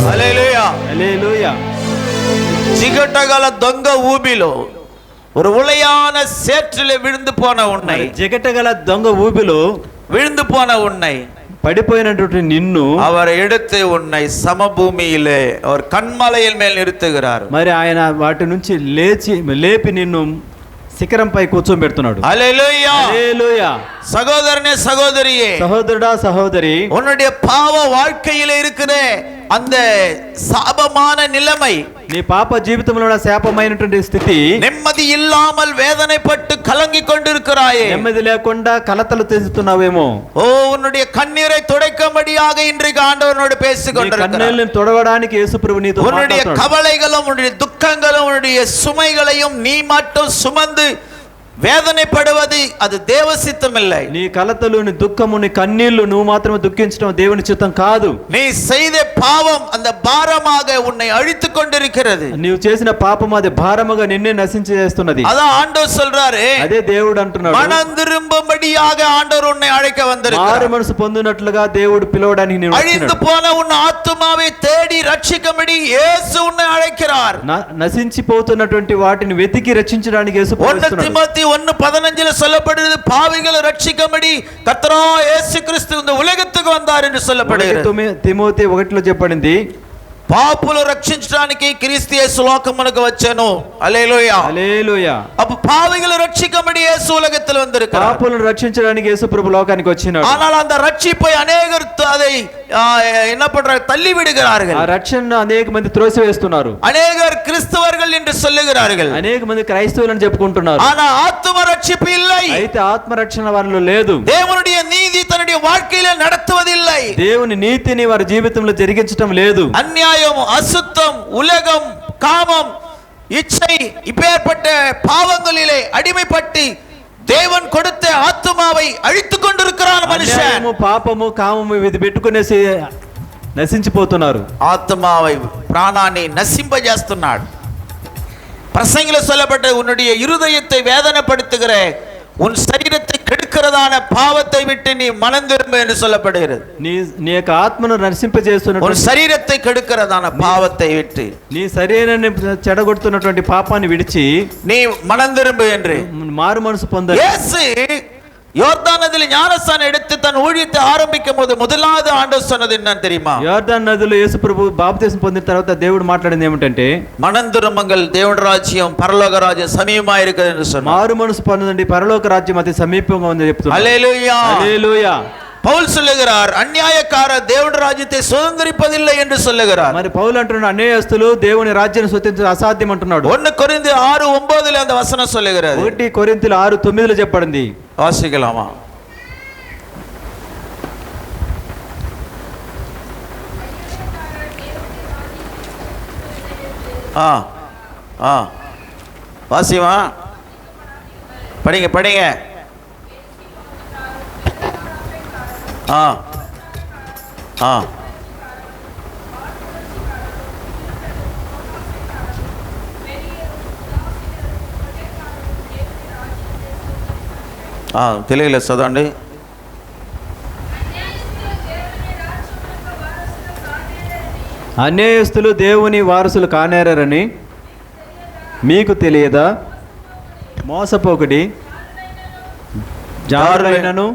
హల్లెలూయా, హల్లెలూయా. జిగటగల దొంగ ఊబిలో ஒரு உளையான சேற்றிலே விழுந்து போன உன்னை, జిగటగల దొంగ ఊబిలో விழுந்து போன உன்னை, పడిపోయినటువంటి నిన్ను அவர் எடுத்து உன்னை సమభూమిயிலே அவர் కన్మలయిల్ మేల్ నిறுத்துகிறார். మరి ఆయన వాటి నుంచి లేపి నిన్ను శిఖరంపై కూర్చోబెడుతున్నాడు. హల్లెలూయా, హల్లెలూయా. சகோதரனே சகோதரியே, సహోదరుడా సహోదరి, உன்னுடைய பாவ வாழ்க்கையில இருக்கிற அந்த சாபமான நிலைமை, నీ పాప జీవితంలో ఉన్న శాపమైనటువంటి స్థితి, నెమ్మది ఇల్లామల్ వేదனைப்பட்டு కలంగి கொண்டிருக்கிறாயே, నెమ్మది లేకుండా కలతలు తెంచుతున్నావేమో. ஓ, உன்னுடைய கண்ணீரை துடைக்கும்படியாக இன்றைக்கு ஆண்டவரோடு பேசிக் கொண்டிருக்கிறார். కన్నీళ్లను తొడవడానికి యేసుప్రభు నీతో உன்னுடைய మాట్లాడుతున్నాడు. கவலைகளும் உன்னுடைய துக்கங்களும் உன்னுடைய சுமைகளையும் நீ மட்டும் சுமந்து వేదనపడవది అది దేవ చిత్తం இல்லை. నీ కలతలు, నీ దుఃఖము, నీ కన్నీళ్లు నువ్వు మాత్రమే దుఃఖించడం దేవుని చిత్తం కాదు. நீ செய்த பாவம் அந்த பாரமாக உன்னை அழித்துக் கொண்டிருக்கிறது. నీవు చేసిన పాపం అది భారముగా నిన్నే నశించేస్తున్నది. அதான் ஆண்டவர் சொல்றாரு, అదే దేవుడు అంటున్నాడు, மனம் திரும்பும்படியாக ஆண்டவர் உன்னை அழைக்க வந்திருக்கிறார். మారు మనసు పొందినట్లుగా దేవుడు పిలవడానికి నేను அழிந்து போன உன் ஆத்துமாவை தேடி ரட்சிக்கும்படி இயேசு உன்னை அழைக்கிறார். నశించిపోతున్నటువంటి వాటిని వెతికి రక్షించడానికి యేసు పిలుస్తున్నాడు. 1:15 சொல்லப்படுகிறது, பாவிகளை ரட்சிக்கும்படி கர்த்தராகிய இயேசு கிறிஸ்து இந்த உலகத்துக்கு வந்தார் என்று சொல்லப்படுகிறது. తిమోతి 1లో చెప్పబడింది, పాపులు రక్షించడానికి క్రీస్తు యేసు లోకమునకు వచ్చెను. హల్లెలూయా, హల్లెలూయా. அப்ப பாவிகளை ரட்சிக்கும்படி இயேசு உலகத்தில் வந்திருக்கிறார். పాపులను రక్షించడానికి యేసు ప్రభు లోకానికి వచ్చినాడు. ஆனால் அந்த ரட்சிப்பை அநேகர் அதை என்ன பண்றாங்க, தள்ளி விடுகிறார்கள். ఆ రక్షణను అనేక మంది త్రోసివేస్తున్నారు. அநேகர் கிறிஸ்தவர்கள் என்று சொல்லுகிறார்கள், అనేక మంది క్రైస్తవులను చెప్పుకుంటున్నారు. ஆனா ஆத்தும ரட்சிப்பு இல்லை. అయితే ఆత్మరక్షణ వారిలో లేదు. தேவனுடைய நீதி தன்னுடைய வாழ்க்கையில நடத்துவதில்லை. దేవుని నీతిని వారి జీవితంలో జరిగించడం లేదు. அநியாயம், அசுத்தம், உலகம், காமம், இச்சை, இப்பேற்பட்ட பாவங்களிலே அடிமைப்பட்டு தேவன் கொடுத்த ஆத்துமாவை அழித்துக் கொண்டிருக்கிறான் மனுஷன். అన్యాయము, పాపము, కామము ఇది పెట్టుకునేసి నశించిపోతున్నారు. ஆத்துமாவை, ప్రాణాన్ని నశింపజేస్తున్నాడు. பிரசங்கில சொல்லப்பட்ட உன்னுடைய இருதயத்தை வேதனைப்படுத்துகிற, உன் சரீரத்தை கெடுக்கிறதான பாவத்தை விட்டு நீ மனம் திரும்ப என்று சொல்லப்படுகிறது. నీ యొక్క ఆత్మను నశింపజేస్తున్నటువంటి, உன் சரீரத்தை கெடுக்கிறதான பாவத்தை விட்டு, నీ శరీరాన్ని చెడగొడుతున్నటువంటి పాపాన్ని విడిచి நீ மனம் திரும்ப என்று మారు మనసు పొందాలి. இயேசு யோர்தான் நதியில ஞானஸ்நானம் எடுத்து தன் ஊழியத்தை ஆரம்பிக்கும் போது முதலாவது ஆண்டவர் சொன்னது என்னன்னு தெரியுமா? యోర్దాను నదిలో యేసు ప్రభు బాప్తిసం పొందిన తర్వాత దేవుడు మాట్లాడింది ఏమిటంటే, மனம் திரும்புங்கள், தேவனுடைய ராஜ்யம் பரலோக ராஜ்யம் సమీపமா இருக்கிறது என்று சொன்னார். మారు మనసు పొందండి, పరలోక రాజ్యం అతి సమీపంగా ఉందని చెప్తున్నారు. హల్లెలూయా, హల్లెలూయా. பவுல் சொல்லுகிறார், அநியாயக்காரர் தேவனுடைய ராஜ்யத்தை சுதந்தரிப்பதில்லை என்று சொல்லுகிறார். మరి పౌలు అంటున్నాడు, అన్యాయస్తులు దేవుని రాజ్యాన్ని స్వతంత్రించడం అసాధ్యం అంటున్నాడు. 1 கொரிந்தியர் 6:9 அந்த வசனம் சொல்லுகிறது. 1 కొరింథీయులు 6:9 చెప్పబడింది. வாசிக்கலாமா? வாசிமா, படிங்க படிங்க. తెలియలేదు చదవండి. అన్యాయస్తులు దేవుని వారసులు కానేరని మీకు తెలియదా? మోసపోకడి, జారులైనను,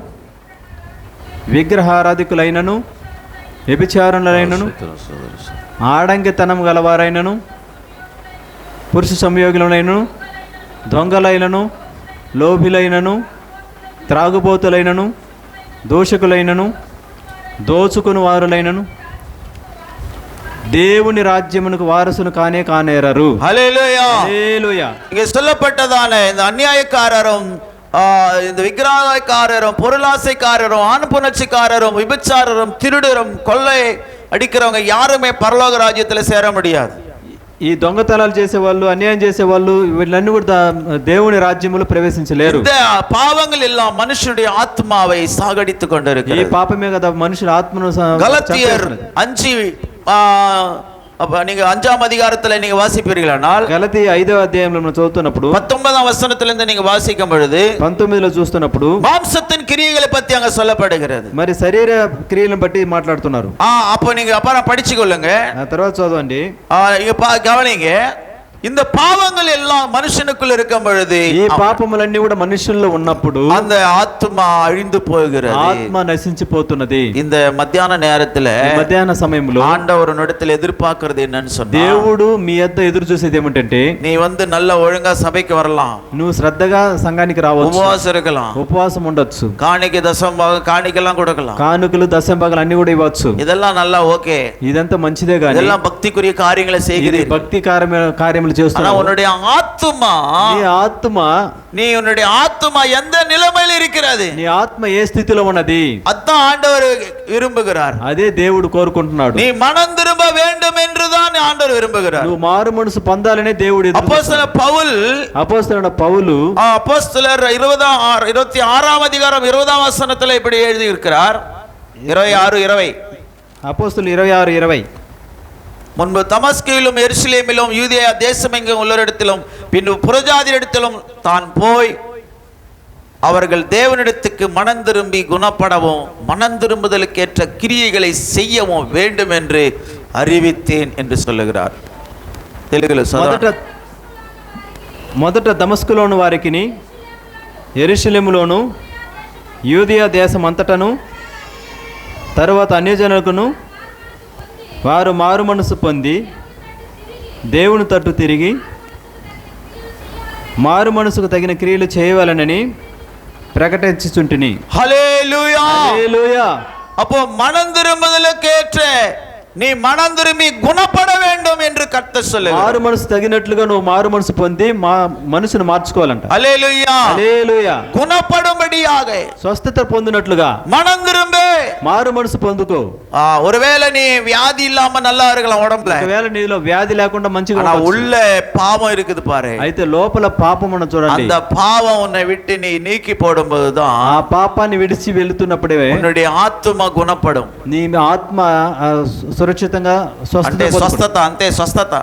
విగ్రహారాధికులైనను, వ్యభిచారులైనను, ఆడంగితనం గలవారైనను, పురుష సంయోగులైనను, దొంగలైనను, లోభిలైనను, త్రాగుబోతులైనను, దోషకులైనను, దోచుకుని వారులైనను దేవుని రాజ్యమునకు వారసును కానేరరు. ஹல்லேலூயா. హల్లెలూయా. இங்கே சொல்லப்பட்டதான இந்த அநியாயக்காரரும் இந்த விக்கிரகக்காரரும் பொருளாசைக்காரரும் ஆண் புணர்ச்சிக்காரரும் விபச்சாரரும் திருடரும் கொள்ளை அடிக்கிறவங்க யாருமே பரலோக ராஜ்யத்தில் சேர முடியாது. ఈ దొంగతనాలు చేసేవాళ్ళు, అన్యాయం చేసేవాళ్ళు వీళ్ళన్నీ కూడా దేవుని రాజ్యములో ప్రవేశించలేరు. இந்த பாவங்கள் எல்லாம் மனுஷனுடைய ஆத்மாவை சாகடித்து ఈ கொண்டிருக்கிறது. పాపమే కదా మనుషుల ఆత్మను கலத்தியர் 5 அப்ப நீங்க 5ஆம் அதிகாரத்துல நீங்க வாசிப்பீர்களானால் గలతీ 5వ అధ్యాయంలో మనం చదువుతున్నప్పుడు 19ஆம் வசனத்திலிருந்து நீங்க வாசிக்கும் பொழுது 19లో చూస్తున్నప్పుడు மாம்சத்தின் கிரியைகளை பத்தி அங்க சொல்லப்படுகிறது. మరి శరీర క్రియలను బట్టి మాట్లాడుతున్నారు. அப்போ நீங்க அப்புறம் படிச்சு கொள்ளுங்க. ఆ తర్వాత చదవండి. இங்க கவனிங்க. இந்த பாவங்கள் எல்லாம் மனுஷனுக்குள்ள இருக்கும் பொழுது ఈ పాపములన్నీ కూడా మనుషుల్లో ఉన్నప్పుడు அந்த ஆத்மா அழிந்து போகிறது, ఆత్మ నశించిపోతున్నది. இந்த మధ్యాహ్న நேரத்துல మధ్యాహ్న సమయంలో ஆண்டவர் இடத்துல எதிர்பார்க்கிறது என்னன்னு சொன்னா, దేవుడు మీ యొద్ద ఎదురు చూసేది ఏమిటంటే நீ வந்து நல்ல ஒழுங்கா சபைக்கு வரலாம், నువ్వు శ్రద్ధగా సంఘానికి రావచ్చు, உபவாசம் இருக்கலாம், ఉపవాసం ఉండొచ్చు, காணிக்கை தசமபாகம் காணிக்கெல்லாம் கொடுக்கலாம், కానుకలు దశంభాగాలు అన్ని కూడా ఇవ్వచ్చు. இதெல்லாம் நல்லா ஓகே, ఇదంతా మంచిదే గాని இதெல்லாம் பக்திக்குரிய காரியங்களை ఇది செய்கிறீர்கள். భక్తి కార్యములు ஆனா చేస్తున్నావు. உன்னுடைய ஆத்துமா, నీ ఆత్మ நீ உன்னுடைய ஆத்துமா எந்த நிலைமையில் இருக்கிறது, నీ ఆత్మ ఏ స్థితిలో ఉన్నది அதான் ஆண்டவர் விரும்புகிறார். అదే దేవుడు కోరుకుంటున్నాడు. நீ மனம் திரும்ப வேண்டும் என்றுதான் ஆண்டவர் விரும்புகிறார். నువ్వు మారు మనసు పొందాలనే దేవుడు அப்போஸ்தலர் பவுல் అపోస్తలుడైన పౌలు அப்போஸ்தலர் 26ஆம் அதிகாரம் 20ஆம் வசனத்துல இப்படி எழுதி இருக்கிறார். 26:20 అపోస్తలు 26:20 முன்பு தமஸ்கிலும் எருசலேமிலும் யூதேயா தேசமெங்கும் உள்ளவரிடத்திலும் பின்பு புறஜாதியிடத்திலும் தான் போய் அவர்கள் தேவனிடத்துக்கு மனம் திரும்பி குணப்படவும் மனம் திரும்புதலுக்கேற்ற கிரியைகளை செய்யவும் வேண்டும் என்று அறிவித்தேன் என்று சொல்லுகிறார். తెలుగులో మొదట దమస్కులోను వారికిని యెరూషలేములోను యూదయ దేశం అంతటను తరువాత అన్యజనులకును వారు మారు మనసు పొంది దేవుని తట్టు తిరిగి మారు మనసుకు తగిన క్రియలు చేయవాలనని ప్రకటించుచుంటిని. హల్లెలూయా. హల్లెలూయా. அப்போ மனம் திரும்புதலுக்கேற்ற நீ மனம் திரும்பி குணப்பட வேண்டும் என்று கர்த்தர் சொல்லுகிறார். మారు మనసు తగినట్లుగా నువ్వు మారు మనసు పొంది మనసును మార్చుకోవాలంట. హల్లెలూయా. హల్లెలూయా. குணப்படும்படியாக స్వస్థత పొందినట్లుగా மனம் திரும்ப మారు మనసు పొందుకో. ஒருவேளை நீ வியாதி இல்லாம நல்லா இருக்கலாம் உடம்புல, ఒకవేళ నీలో వ్యాధి లేకుండా మంచిగా ஆனா ఉండొచ్చు. உள்ள பாவம் இருக்குது பாரு. అయితే లోపల పాపం ఉన్న చూడండి. அந்த பாவம் உன்னை விட்டு நீ நீக்கி போடும்போதுதான் ఆ పాపాన్ని విడిచి వెళ్తున్నప్పుడే உன்னுடைய ஆத்துமா குணப்படும். నీ ఆత్మ సురక్షితంగా అంటే స్వస్థత, అంతే స్వస్థత.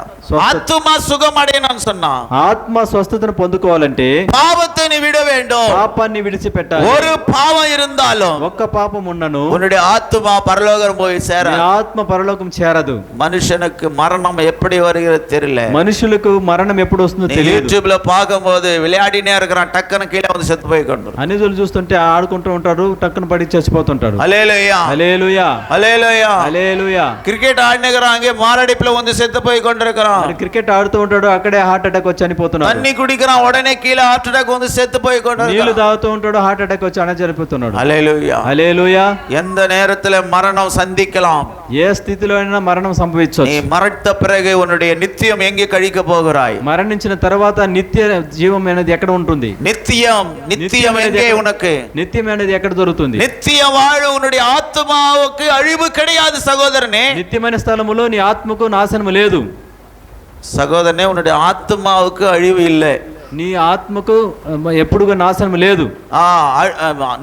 ஆத்துமா சுகமடையணும்னு சொன்னா ఆత్మ స్వస్థతను పొందుకోవాలంటే பாவத்தை நீ விட வேண்டும். పాపాన్ని విడిచిపెట్టాలి. ஒரு பாவம் இருந்தாலும் ఒక్క పాపం ఉన్నను உன்னுடைய ஆத்துமா பரலோகம் போய் சேர. నీ ఆత్మ పరలోకం చేరదు. மனுஷனுக்கு மரணம் எப்படி வருகிறது தெரியல. మనుషులకు మరణం ఎప్పుడు వస్తుందో తెలియదు. యూట్యూబ్ లో பார்க்கும்போது விளையாடினே இருக்கிறான், டக்குன்னு கீழே வந்து செத்து போய் கொண்டு. అన్నిజులు చూస్తుంటే ఆడుకుంటూ ఉంటారు, టక్కున పడి చచ్చిపోతుంటారు. హల్లెలూయా. హల్లెలూయా. హల్లెలూయా. హల్లెలూయా. క్రికెట్ ఆడినగరాంగే மாரடைப்புல வந்து செத்து போய் கொண்டிருக்கிறான். క్రికెట్ ఆడుతూ ఉంటాడు, అక్కడే హార్ట్ అటాక్ వచ్చి చనిపోతున్నాడు. தண்ணி குடிக்கிறான், உடனே கீழே ஹார்ட் அட்டாக் வந்து செத்து போய் నీళ్లు கொண்டிருக்கிறான். తాగుతూ ఉంటాడు, హార్ట్ అటాక్ వచ్చి చనిపోతున్నాడు. హల్లెలూయా. హల్లెలూయా. எந்த நேரத்துல மரணம் சந்திக்கலாம். ఏ స్థితిలో అయినా మరణం సంభవించవచ్చు. நீ மரத்த பிறகு உன்னுடைய நித்தியம் எங்கே கழிக்க போகிறாய்? మరణించిన తర్వాత నిత్య జీవం అనేది ఎక్కడ ఉంటుంది? நித்தியம் நித்தியம் எங்கே உனக்கு? నిత్యం అనేది ఎక్కడ దొరుకుతుంది? நித்திய வாழ்வு உன்னுடைய ஆத்மாவுக்கு அழிவு கிடையாது சகோதரனே. నిత్యమైన స్థలములో నీ ఆత్మకు నాశనము లేదు. సహోదరనే, உன்னுடைய ஆத்மாவுக்கு அழிவு இல்லை. నీ ఆత్మకు ఎప్పుడుగా నాశనం లేదు.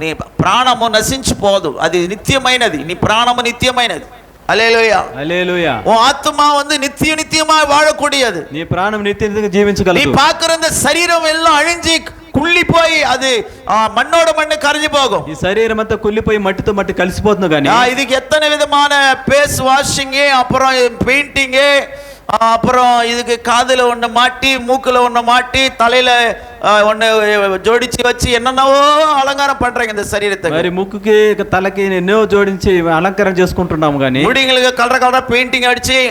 నీ ప్రాణము నశించిపోదు, అది నిత్యమైనది. నీ ప్రాణము నిత్యమైనది. హల్లెలూయా. హల్లెలూయా. உன் ஆத்மா வந்து நித்தியமாய் வாழக்கூடியது. నీ ప్రాణం నిత్యంగా జీవించగలదు. நீ பார்க்கிற இந்த சரீரம் எல்லாம் அழிஞ்சு కుళ్ళిపోయి అది மண்ணோட மண்ணு கரைஞ்சு போகும். ఈ శరీరం అంతా కుళ్ళిపోయి మట్టితో మట్టి కలిసిపోతుంది కానీ இதுக்கு எத்தனை விதமான பேஸ் வாஷிங்கு, அப்புறம் பெயிண்டிங்கு, அப்புறம் இதுக்கு காதுல ஒண்ணு மாட்டி, மூக்குல ஒண்ணு மாட்டி, தலையில ஒண்ணு ஜோடிச்சு வச்சு என்னென்னவோ அலங்காரம் பண்றாங்க இந்த శరీரத்தை. మరి ముక్కుకి తలకి ఎన్నో జోడించి అలంకారం చేసుకుంటున్నాము కానీ முடிங்களுக்கு கலர் கலரா பெயிண்டிங் அடிச்சு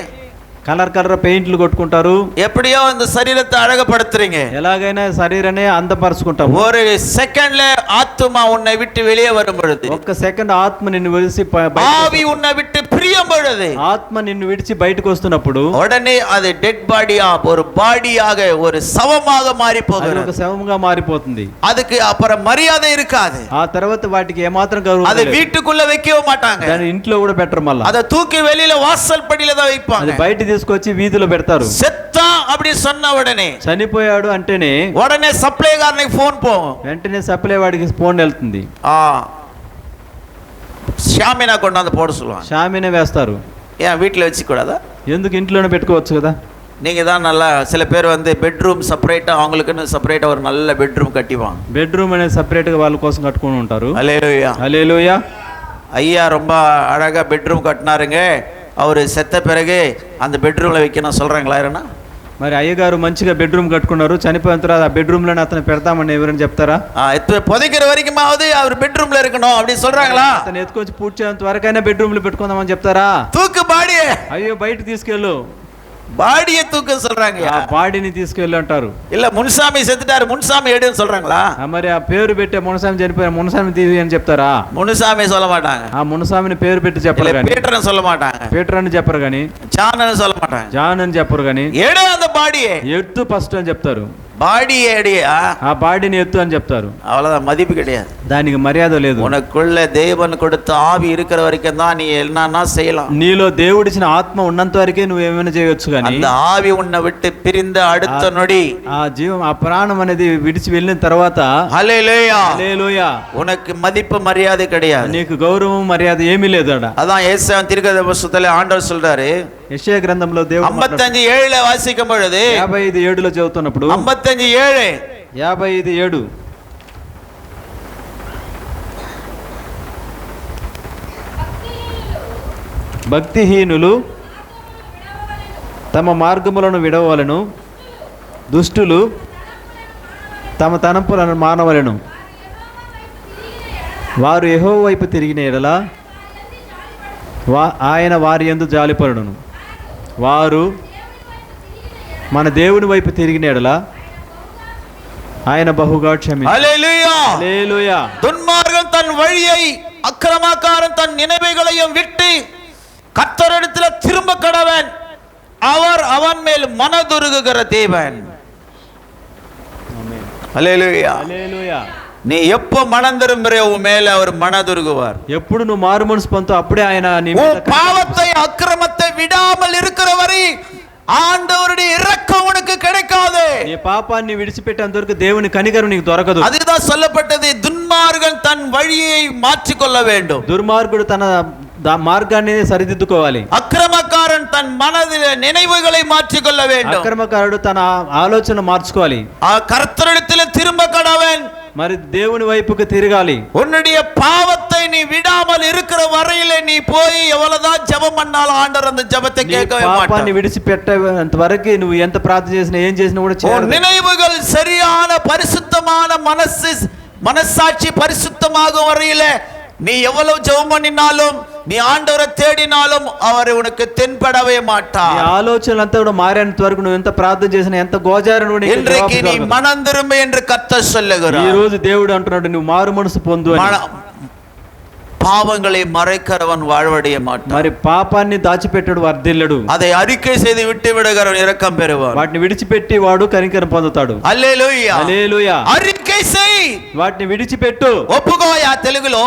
కలర్ కలర్ పెయింట్లు కొట్టుకుంటారు. எப்படியோ இந்த சரீரத்தை அழகுபடுத்துறீங்க. ఎలాగైనా శరీరాన్ని అందపరుచుకుంటాము. ஒரு செகண்ட்ல ஆத்துமா உன்னை விட்டு வெளியே வரும் பொழுது, ఒక్క సెకండ్ ఆత్మ నిన్ను విడిచి ஆவி உன்னை விட்டு பிரியும் பொழுது, ఆత్మ నిన్ను విడిచి బయటకు వస్తున్నప్పుడు உடனே அது டெட் பாடியா ஒரு பாடியாக ஒரு சவமாக மாறி అది போகிறது. ఒక శవంగా మారిపోతుంది. அதுக்கு அப்புறம் மரியாதை இருக்காது. ఆ తర్వాత వాటికి ఏమాత్రం గౌరవం அதை లేదు. வீட்டுக்குள்ள வைக்கவே மாட்டாங்க. దాన్ని ఇంట్లో కూడా పెట్టరు. మళ్ళా அதை தூக்கி வெளியில வாசல் படியில தான் అది வைப்பாங்க. బయట తీసుకొచ్చి వీధిలో పెడతారు. செத்தா அப்படி சொன்ன உடனே చనిపోయాడు అంటేనే உடனே சப்ளைகாரனுக்கு போன் போகும். వెంటనే సప్లై వాడికి ఫోన్ వెళ్తుంది. ஷாமினா கொண்டாந்து போட சொல்லுவாங்க. షామీనే వేస్తారు. ஏன் வீட்டில் வச்சுக்கூடாதா? ఎందుకు ఇంట్లోనే పెట్టుకోవచ్చు కదా. நீங்கள் தான் நல்லா சில பேர் வந்து பெட்ரூம் செப்பரேட்டாக அவங்களுக்குன்னு செப்பரேட்டாக ஒரு நல்ல பெட்ரூம் கட்டிவாங்க. బెడ్రూమ్ అనేది సపరేట్గా వాళ్ళ కోసం కట్టుకొని ఉంటారు. அல்லேலூயா. హల్లెలూయా. ஐயா ரொம்ப அழகாக பெட்ரூம் கட்டினாருங்க. அவர் செத்த பிறகு அந்த பெட்ரூமில் வைக்கணும் சொல்கிறாங்களா யாருன்னா? మరి అయ్యగారు మంచిగా బెడ్రూమ్ కట్టుకున్నారు. చనిపోయిన తర్వాత ఆ బెడ్రూమ్లోనే అతను పెడతామని ఎవరైనా చెప్తారా? புதைக்கிற வரைக்குமாவது அவர் பெட்ரூம்ல இருக்கணும் அப்படி சொல்றாங்களா? అతను ఎత్తుకొచ్చి పూడ్చేంత వరకైనా బెడ్రూమ్లో పెట్టుకుందామని చెప్తారా? தூக்கு பாடியே, అయ్యో బయట తీసుకెళ్ళు, பாடியை தூக்க சொல்றாங்க. ఆ బాడీని తీసుకెళ్ళు అంటారు. இல்ல முன்சாமி செத்துட்டாரு, முன்சாமி எடுன்னு சொல்றாங்களா? మరి ఆ పేరు పెట్టే మునసామి చనిపోయిన మునసామి తీసి అని చెప్తారా? முனுசாமி சொல்ல மாட்டாங்க. ఆ మునసామిని పేరు పెట్టి చెప్పరు కానీ, பீட்டர்னு சொல்ல மாட்டாங்க, పీటర్ అని చెప్పరు కానీ, ஜான்னு சொல்ல மாட்டாங்க, జాన్ అని చెప్పరు కానీ, எடு அந்த பாடியை, ఎత్తు ఫస్ట్ అని చెప్తారు. பாடியை எடியா, ఆ బాడీని ఎత్తు అని చెప్తారు. அவ்வளவுதான், மதிப்பு கிடையாது. దానికి మర్యాద లేదు. உனக்குள்ள தேவன் கொடுத்த ஆவி இருக்கிற வரைக்கும் தான் நீ என்னன்னா செய்யலாம். నీలో దేవుడిచ్చిన ఆత్మ ఉన్నంత వరకే నువ్వు ఏమైనా చేయొచ్చు కానీ அந்த ஆவி உன்னை விட்டு பிரிந்த அடுத்த நொடி ఆ జీవం ఆ ప్రాణం అనేది విడిచి వెళ్ళిన తర్వాత ஹல்லேலூயா, హల్లెలూయా, உனக்கு மதிப்பு மரியாதை கிடையாது. నీకు గౌరవం మర్యాద ఏమీ లేదు అడ. அதான் ஏசாயா தீர்க்கதரிசனத்திலே ஆண்டவர் சொல்றாரு. యెషయా గ్రంథంలో దేవుడు 55:7 வாசிக்கும் பொழுது 55:7 చదువుతున్నప్పుడు 55:7 55:7 భక్తిహీనులు తమ మార్గములను విడవలను, దుష్టులు తమ తలంపులను మానవలను, వారు యెహోవా వైపు తిరిగిన ఎడల ఆయన వారి యందు జాలిపడును. వారు మన దేవుని వైపు తిరిగిన ఎడల ఆయన బహుగా క్షమించును. ஹல்லேலூயா, హల్లెలూయా. துன்மார்க்கன் தன் வழியை, அக்கிரமக்காரன் தன் நினைவுகளையும் விட்டு கர்த்தரிடத்தில் திரும்ப கடவன், அவர் அவன் மேல் மனதுருகுகிற தேவன். ஹல்லேலூயா. హల్లెలూయా. நீ எப்ப மனம் திரும்புறியோ உன் மேல அவர் மனதுருகுவார். ఎప్పుడు నువ్వు మారు మనసు పొందుతో అప్పుడే ఆయన నీ మీద உன் பாவத்தை அக்கிரமத்தை விடாமல் இருக்கிற வரை ஆண்டவருடைய இரக்கம் உனக்கு கிடைக்காது. నీ పాపాన్ని విడిచిపెట్టేంత వరకు దేవుని కనికరం నీకు దొరకదు. அதுதான் சொல்லப்பட்டது, துன்மார்கன் தன் வழியை மாற்றிக்கொள்ள வேண்டும், దుర్మార్గుడు తన మార్గాన్ని సరిదిద్దుకోవాలి, அக்கிரமக்காரன் தன் மனதில் நினைவுகளை மாற்றிக்கொள்ள வேண்டும், అక్రమకారుడు తన ఆలోచన మార్చుకోవాలి, கர்த்தரிடத்தில் திரும்ப கடவன், మరి దేవుని వైపుకి తిరగాలి. உன்னுடைய பாவத்தை நீ விடாமல் இருக்கிற வரையில நீ போய் எவ்வளவுதான் ஜெபம் பண்ணாலும் ஆண்டவர் அந்த ஜெபத்தை கேட்கவே పాపాన్ని மாட்டார். విడిచిపెట్టేంత వరకు నువ్వు ఎంత ప్రార్థన చేసినా ఏం చేసినా కూడా உன் చేయదు. நினைவுகள் சரியான பரிசுத்தமான மனசாட்சி பரிசுத்தமாகும் வரையில நீ எவ்வளவு ஜெபம் பண்ணினாலும், நீ ஆண்டவரை தேடினாலும் அவர் உனக்கு தென்படவே மாட்டார். నీ ఆలోచనలంతా కూడా మారేంత వరకు నువ్వు ఎంత ప్రార్థన చేసినా ఎంత గోజారను కూడా నీకు இன்றைக்கு జవాబు நீ దొరకదు. மனம் திரும்ப என்று கர்த்தர் ఈ சொல்லுகிறார். రోజు దేవుడు అంటున్నాడు నువ్వు మారు మనసు పొందు అని. பாவங்களை மறைக்கிறவன் வாழ்வடைய மாட்டான். మరి పాపాన్ని దాచిపెట్టాడు వర్ధిల్లడు. அதை அறிக்கை செய்து விட்டு விடுகிறவன் இரக்கம் பெறுவான். వాటిని విడిచిపెట్టి వాడు కనికరం పొందుతాడు. హల్లెలూయా, హల్లెలూయా. அறிக்கை செய், వాటిని విడిచిపెట్టు. ఒప్పుకోయా. తెలుగులో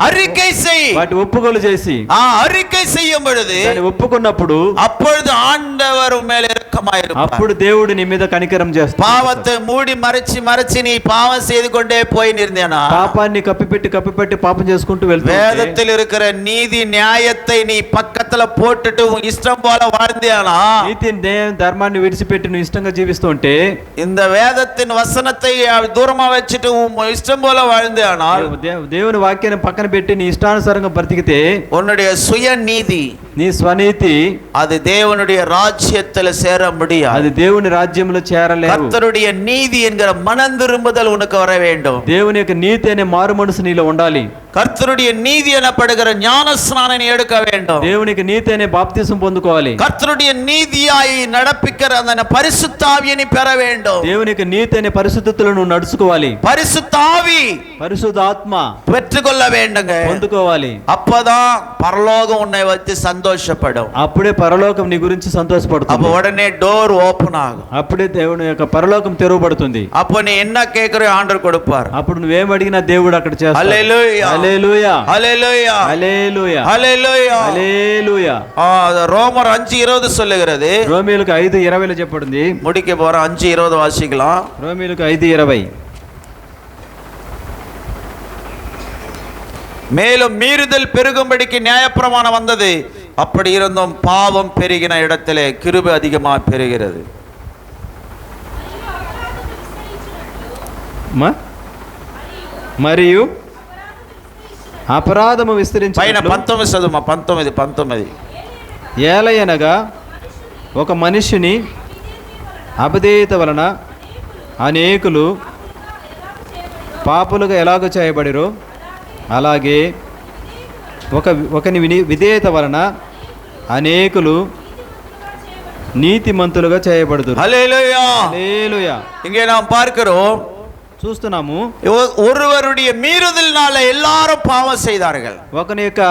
அறிக்கை செய். వాటి ఒప్పుకోలు చేసి அறிக்கை செய்யும் பொழுது దాన్ని ఒప్పుకున్నప్పుడు அப்பொழுது ஆண்டவர் மேல் இரக்கமாயிருப்பார். అప్పుడు దేవుడు నీ మీద కనికరం చేస్తాడు. பாவத்தை மூடி மறைச்சு நீ பாவம் செய்து கொண்டே போய் நிறந்தேனா, పాపాన్ని కప్పిపెట్టి పాపం చేసుకుంటూ వెళ్తావు. வேதத்தில் இருக்கிற நீதி நியாயத்தை நீ பக்கத்துல போட்டுட்டு உன் இஷ்டம் போல வாழ்ந்தேனா, నీతి న్యాయం ధర్మాన్ని విడిచిపెట్టి నువ్వు ఇష్టంగా జీవిస్తూ ఉంటే, இந்த வேதத்தின் வசனத்தை தூரமா வச்சுட்டு உன் இஷ்டம் போல வாழ்ந்தேனா, దేవుని వాక్యాన్ని పక్కన పెట్టి నీ ఇష్టానుసారంగా బ్రతికితే, உன்னுடைய சுய நீதி, నీ స్వనీతి அது தேவனுடைய ராஜ்யத்துல சேர முடியாது. అది దేవుని రాజ్యంలో చేరలేదు. கர்த்தருடைய நீதி என்கிற மனம் திரும்புதல் உனக்கு வர வேண்டும். దేవుని యొక్క నీతి అనే మారు మనసు నీలో ఉండాలి. கர்த்தருடைய நீதி எனப்படுகிற ஞானஸ்நானம் நீ எடுக்க வேண்டும். దేవునికి నీతి అనే బాప్తిసం పొందుకోవాలి. கர்த்தருடைய நீதியாய் நடப்பிக்கிற அந்த பரிசுத்த ஆவியை நீ பெற வேண்டும். దేవుని యొక్క నీతి అనే పరిశుద్ధతలను నువ్వు నడుచుకోవాలి. பரிசுத்த ஆவி, పరిశుద్ధ ఆత్మ பெற்றுக்கொள்ள வேண்டுங்க. పొందుకోవాలి. அப்பதான் பரலோகம் உன்னை வைத்து சந்தோஷப்படும். అప్పుడే పరలోకం నీ గురించి அப்ப సంతోషపడుతుంది. உடனே டோர் ஓபன் ஆகும். అప్పుడే దేవుని యొక్క పరలోకం తెరవబడుతుంది. அப்ப நீ என்ன கேட்கிறோ ஆண்டவர் கொடுப்பார். అప్పుడు నువ్వేం అడిగినా దేవుడు అక్కడ చేస్తాడు. హల్లెలూయా, హల్లెలూయా, హల్లెలూయా, హల్లెలూయా, హల్లెలూయా, హల్లెలూయా. ரோமர் 5:20 சொல்லுகிறது. రోమీయులకు 5:20 చెప్పబడింది. முடிக்க போற 5:20 வாசிக்கலாம். రోమీయులకు 5:20. மேலும் மீறுதல் பெருகும்படிக்கு நியாயப்பிரமாணம் வந்தது, அப்படி இருந்தும் பாவம் பெருகின இடத்திலே கிருபை அதிகமாக பெருகிறது. మరియు అపరాధము విస్తరించినట్లు 19 ఏలయనగా ఒక మనిషిని అవిధేయత వలన అనేకులు పాపులుగా ఎలాగో చేయబడిరో, అలాగే ఒకని విధేయత వలన అనేకులు నీతిమంతులుగా చేయబడుదురు. హల్లెలూయా, హల్లెలూయా. இங்கே நாம் பார்க்கிறோம், చూస్తున్నాము, ஒருவருடைய மீறுதலினால எல்லாரும் பாவம் செய்தார்கள். ఒకని యొక్క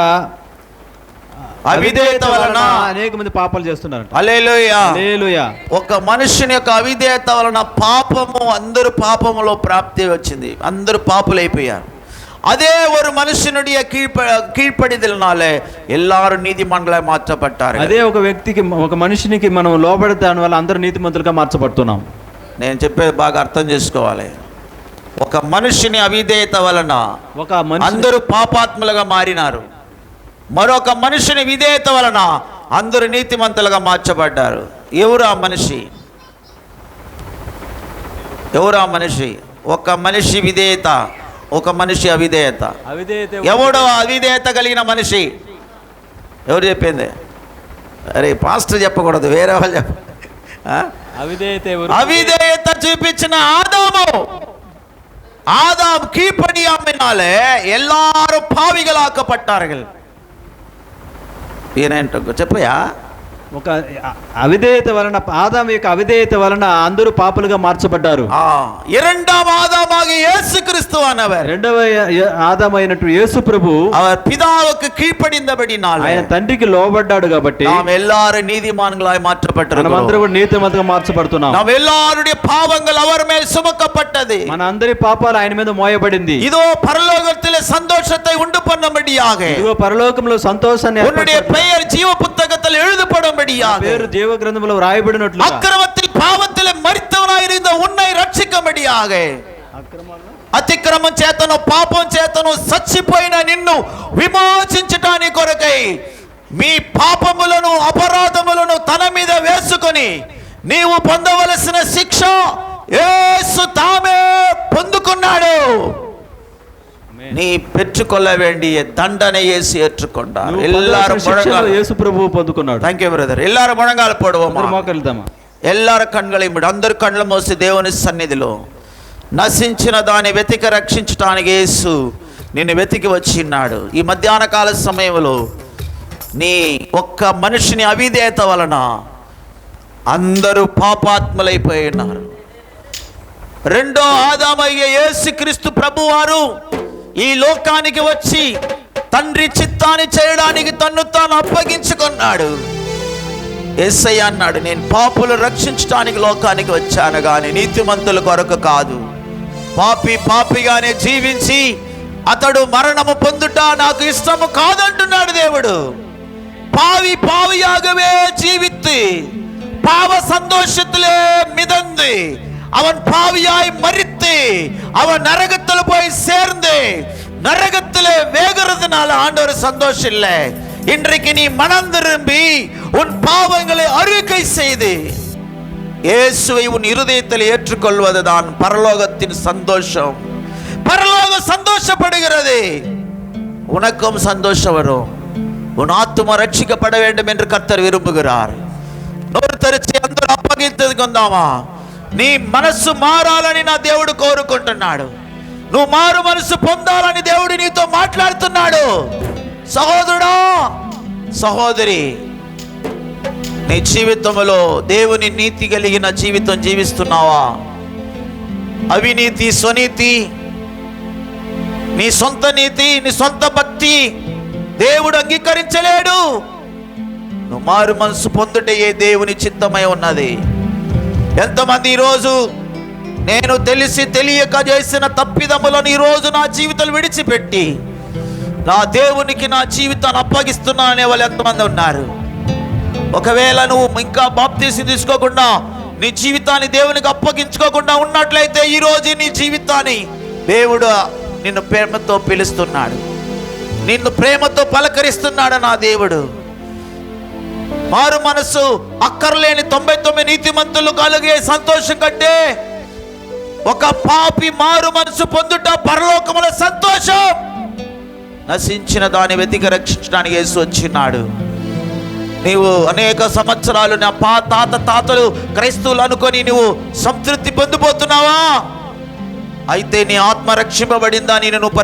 అవిధేయత వలన అనేక మంది పాపాలు చేస్తున్నారు. హల్లెలూయా, హల్లెలూయా. ఒక మనుషుని యొక్క అవిధేయత వలన పాపము, అందరూ పాపములో ప్రాప్తి వచ్చింది, అందరూ పాపులైపోయారు. அதே ஒரு மனுஷனுடைய கீழ்ப்படிதலினால எல்லாரும் நீதிமான்களாய் మార్చబడ్డారు. అదే ఒక వ్యక్తికి, ఒక మనిషినికి మనం లోబడి దాని వల్ల అందరూ నీతిమంతులుగా మార్చబడుతున్నాం. నేను చెప్పేది బాగా అర్థం చేసుకోవాలి. ఒక మనుషుని అవిధేయత వలన అందరూ పాపాత్ములుగా మారినారు. మరొక మనుషుని విధేయత వలన అందరూ నీతిమంతులుగా మార్చబడ్డారు. ఎవరు ఆ మనిషి? ఒక మనిషి విధేయత, ఒక మనిషి అవిధేయత. ఎవడో అవిధేయత కలిగిన మనిషి? ఎవరు చెప్పింది? అరే పాస్టర్ చెప్పకూడదు, వేరే వాళ్ళు చెప్ప. అవిధేయత చూపించిన ஆதாம் கீழ்ப்படியாமையினாலே எல்லாரும் பாவிகளாக்கப்பட்டார்கள். చెప్పయా? ఒక అవిధేయత వలన, ఆదాము యొక్క అవిధేయత వలన అందరూ పాపులుగా మార్చబడ్డారు. இரண்டாம் ஆதாமாகிய இயேசு கிறிஸ்துவானவர், రెండవ ఆదాము అయినట్టు యేసు ప్రభు, அவர் பிதாவுக்கு கீழ்ப்படிந்தபடினாலே, ఆయన తండ్రికి లోబడ్డాడు కాబట్టి நாம் எல்லாரும் நீதிமான்களாய் மாற்றப்பட்டிருக்கிறோம். మనమందరం కూడా నీతిమంతులుగా మార్చబడుతున్నాం. நாம் எல்லாருடைய பாவங்கள் அவர் மேல் சுமக்கப்பட்டது. మన అందరి పాపాలు ఆయన మీద మోయబడింది. இதோ பரலோகத்திலே சந்தோஷத்தை உண்டு பண்ணும்படியாக, ఇదిగో పరలోకంలో సంతోషాన్ని, உன்னுடைய பெயர் ஜீவ புத்தகத்தில் எழுதப்படும்படியாக, పేరు జీవ గ్రంథంలో రాయబడినట్లు, అక్రమத்தில் పాపத்தில் మరితవనాயிருந்த உன்னை రక్షించబడిயாக, అతిక్రమం చేతను పాపం చేతను చచ్చిపోయిన నిన్ను విమోచించటానికి కొరకై మీ పాపములను అపరాధములను తన మీద వేసుకొని నీవు పొందవలసిన శిక్ష యేసు తామే పొందుకున్నాడు. நீ பெற்றுக்கொள்ள வேண்டிய தண்டனை இயேசு ஏற்றுக்கொண்டார். எல்லாரும் యేసు ప్రభువు పొందుకున్నాడు. Thank you brother. எல்லாரும் முழங்கால் போடுவோமா? మోకరిద్దామా? எல்லாரும் కన్నులు మూసి, అందరు కన్నులు మూసి దేవుని సన్నిధిలో నశించిన దాన్ని వెతికి రక్షించడానికి యేసు నిన్ను వెతికి వచ్చినాడు. ఈ మధ్యాహ్న కాల సమయంలో నీ ఒక్క మనిషిని అవిధేయత వలన అందరూ పాపాత్ములైపోయి ఉన్నారు. రెండో ఆదామయ్య యేసుక్రీస్తు ప్రభువారు ఈ లోకానికి వచ్చి తండ్రి చిత్తాన్ని చేయడానికి తన్ను తాను అప్పగించుకున్నాడు. యేసయ్య అన్నాడు, నేను పాపులు రక్షించడానికి లోకానికి వచ్చాను కానీ నీతిమంతుల కొరకు కాదు. పాపిగానే జీవించి అతడు మరణము పొందుట నాకు ఇష్టము కాదంటున్నాడు దేవుడు. பாவியாகவே ஜீவித்து பாவ சந்தோஷத்திலே மிதந்து அவன் பாவியாய் மரித்து அவன் நரகத்தில் போய் சேர்ந்து நரகத்திலே வேகிறதுனால ஆண்டவர் சந்தோஷம் இல்லை. இன்றைக்கு நீ மனம் திரும்பி உன் பாவங்களை அறிக்கை செய்து இயேசுவை உன் இருதயத்தில் ஏற்றுக்கொள்வதுதான் பரலோகத்தின் சந்தோஷம். பரலோகம் சந்தோஷப்படுகிறது, உனக்கும் சந்தோஷம் வரும். உன் ஆத்துமா ரட்சிக்கப்பட வேண்டும் என்று கர்த்தர் విరుంబుகிறார். నోరు తెరిచి అందరూ అప్పగించుకుందామా? నీ మనస్సు మారాలని నా దేవుడు కోరుకుంటున్నాడు. నువ్వు మారు మనసు పొందాలని దేవుడు నీతో మాట్లాడుతున్నాడు. సహోదరుడా, సహోదరి, నీ జీవితంలో దేవుని నీతి కలిగిన జీవితం జీవిస్తున్నావా? అవినీతి, స్వనీతి, నీ సొంత నీతి, నీ సొంత భక్తి దేవుడు అంగీకరించలేడు. నువ్వు మారు మనసు పొందుటే దేవుని చిత్తమై ఉన్నది. ఎంతమంది ఈరోజు నేను తెలిసి తెలియక చేసిన తప్పిదములను ఈరోజు నా జీవితం విడిచిపెట్టి నా దేవునికి నా జీవితాన్ని అప్పగిస్తున్నా అనే వాళ్ళు ఎంతమంది ఉన్నారు? ఒకవేళ నువ్వు ఇంకా బాప్తీసం తీసుకోకుండా నీ జీవితాన్ని దేవునికి అప్పగించుకోకుండా ఉన్నట్లయితే ఈరోజు నీ జీవితాన్ని దేవుడు నిన్ను ప్రేమతో పిలుస్తున్నాడు, నిన్ను ప్రేమతో పలకరిస్తున్నాడు. నా దేవుడు మారు మనసు అక్కర్లేని 99 నీతిమంతులు కలిగే సంతోషం కంటే ఒక పాపి మారు మనసు పొందుట పరలోకముల సంతోషం. నశించిన దాన్ని వెతికి రక్షించడానికి యేసు వచ్చినాడు. నీవు అనేక సంవత్సరాలు నా తాతలు క్రైస్తవులు అనుకొని నువ్వు సంతృప్తి పొందిపోతున్నావా? అయితే నీ ఆత్మ రక్షింపబడిందా? నేను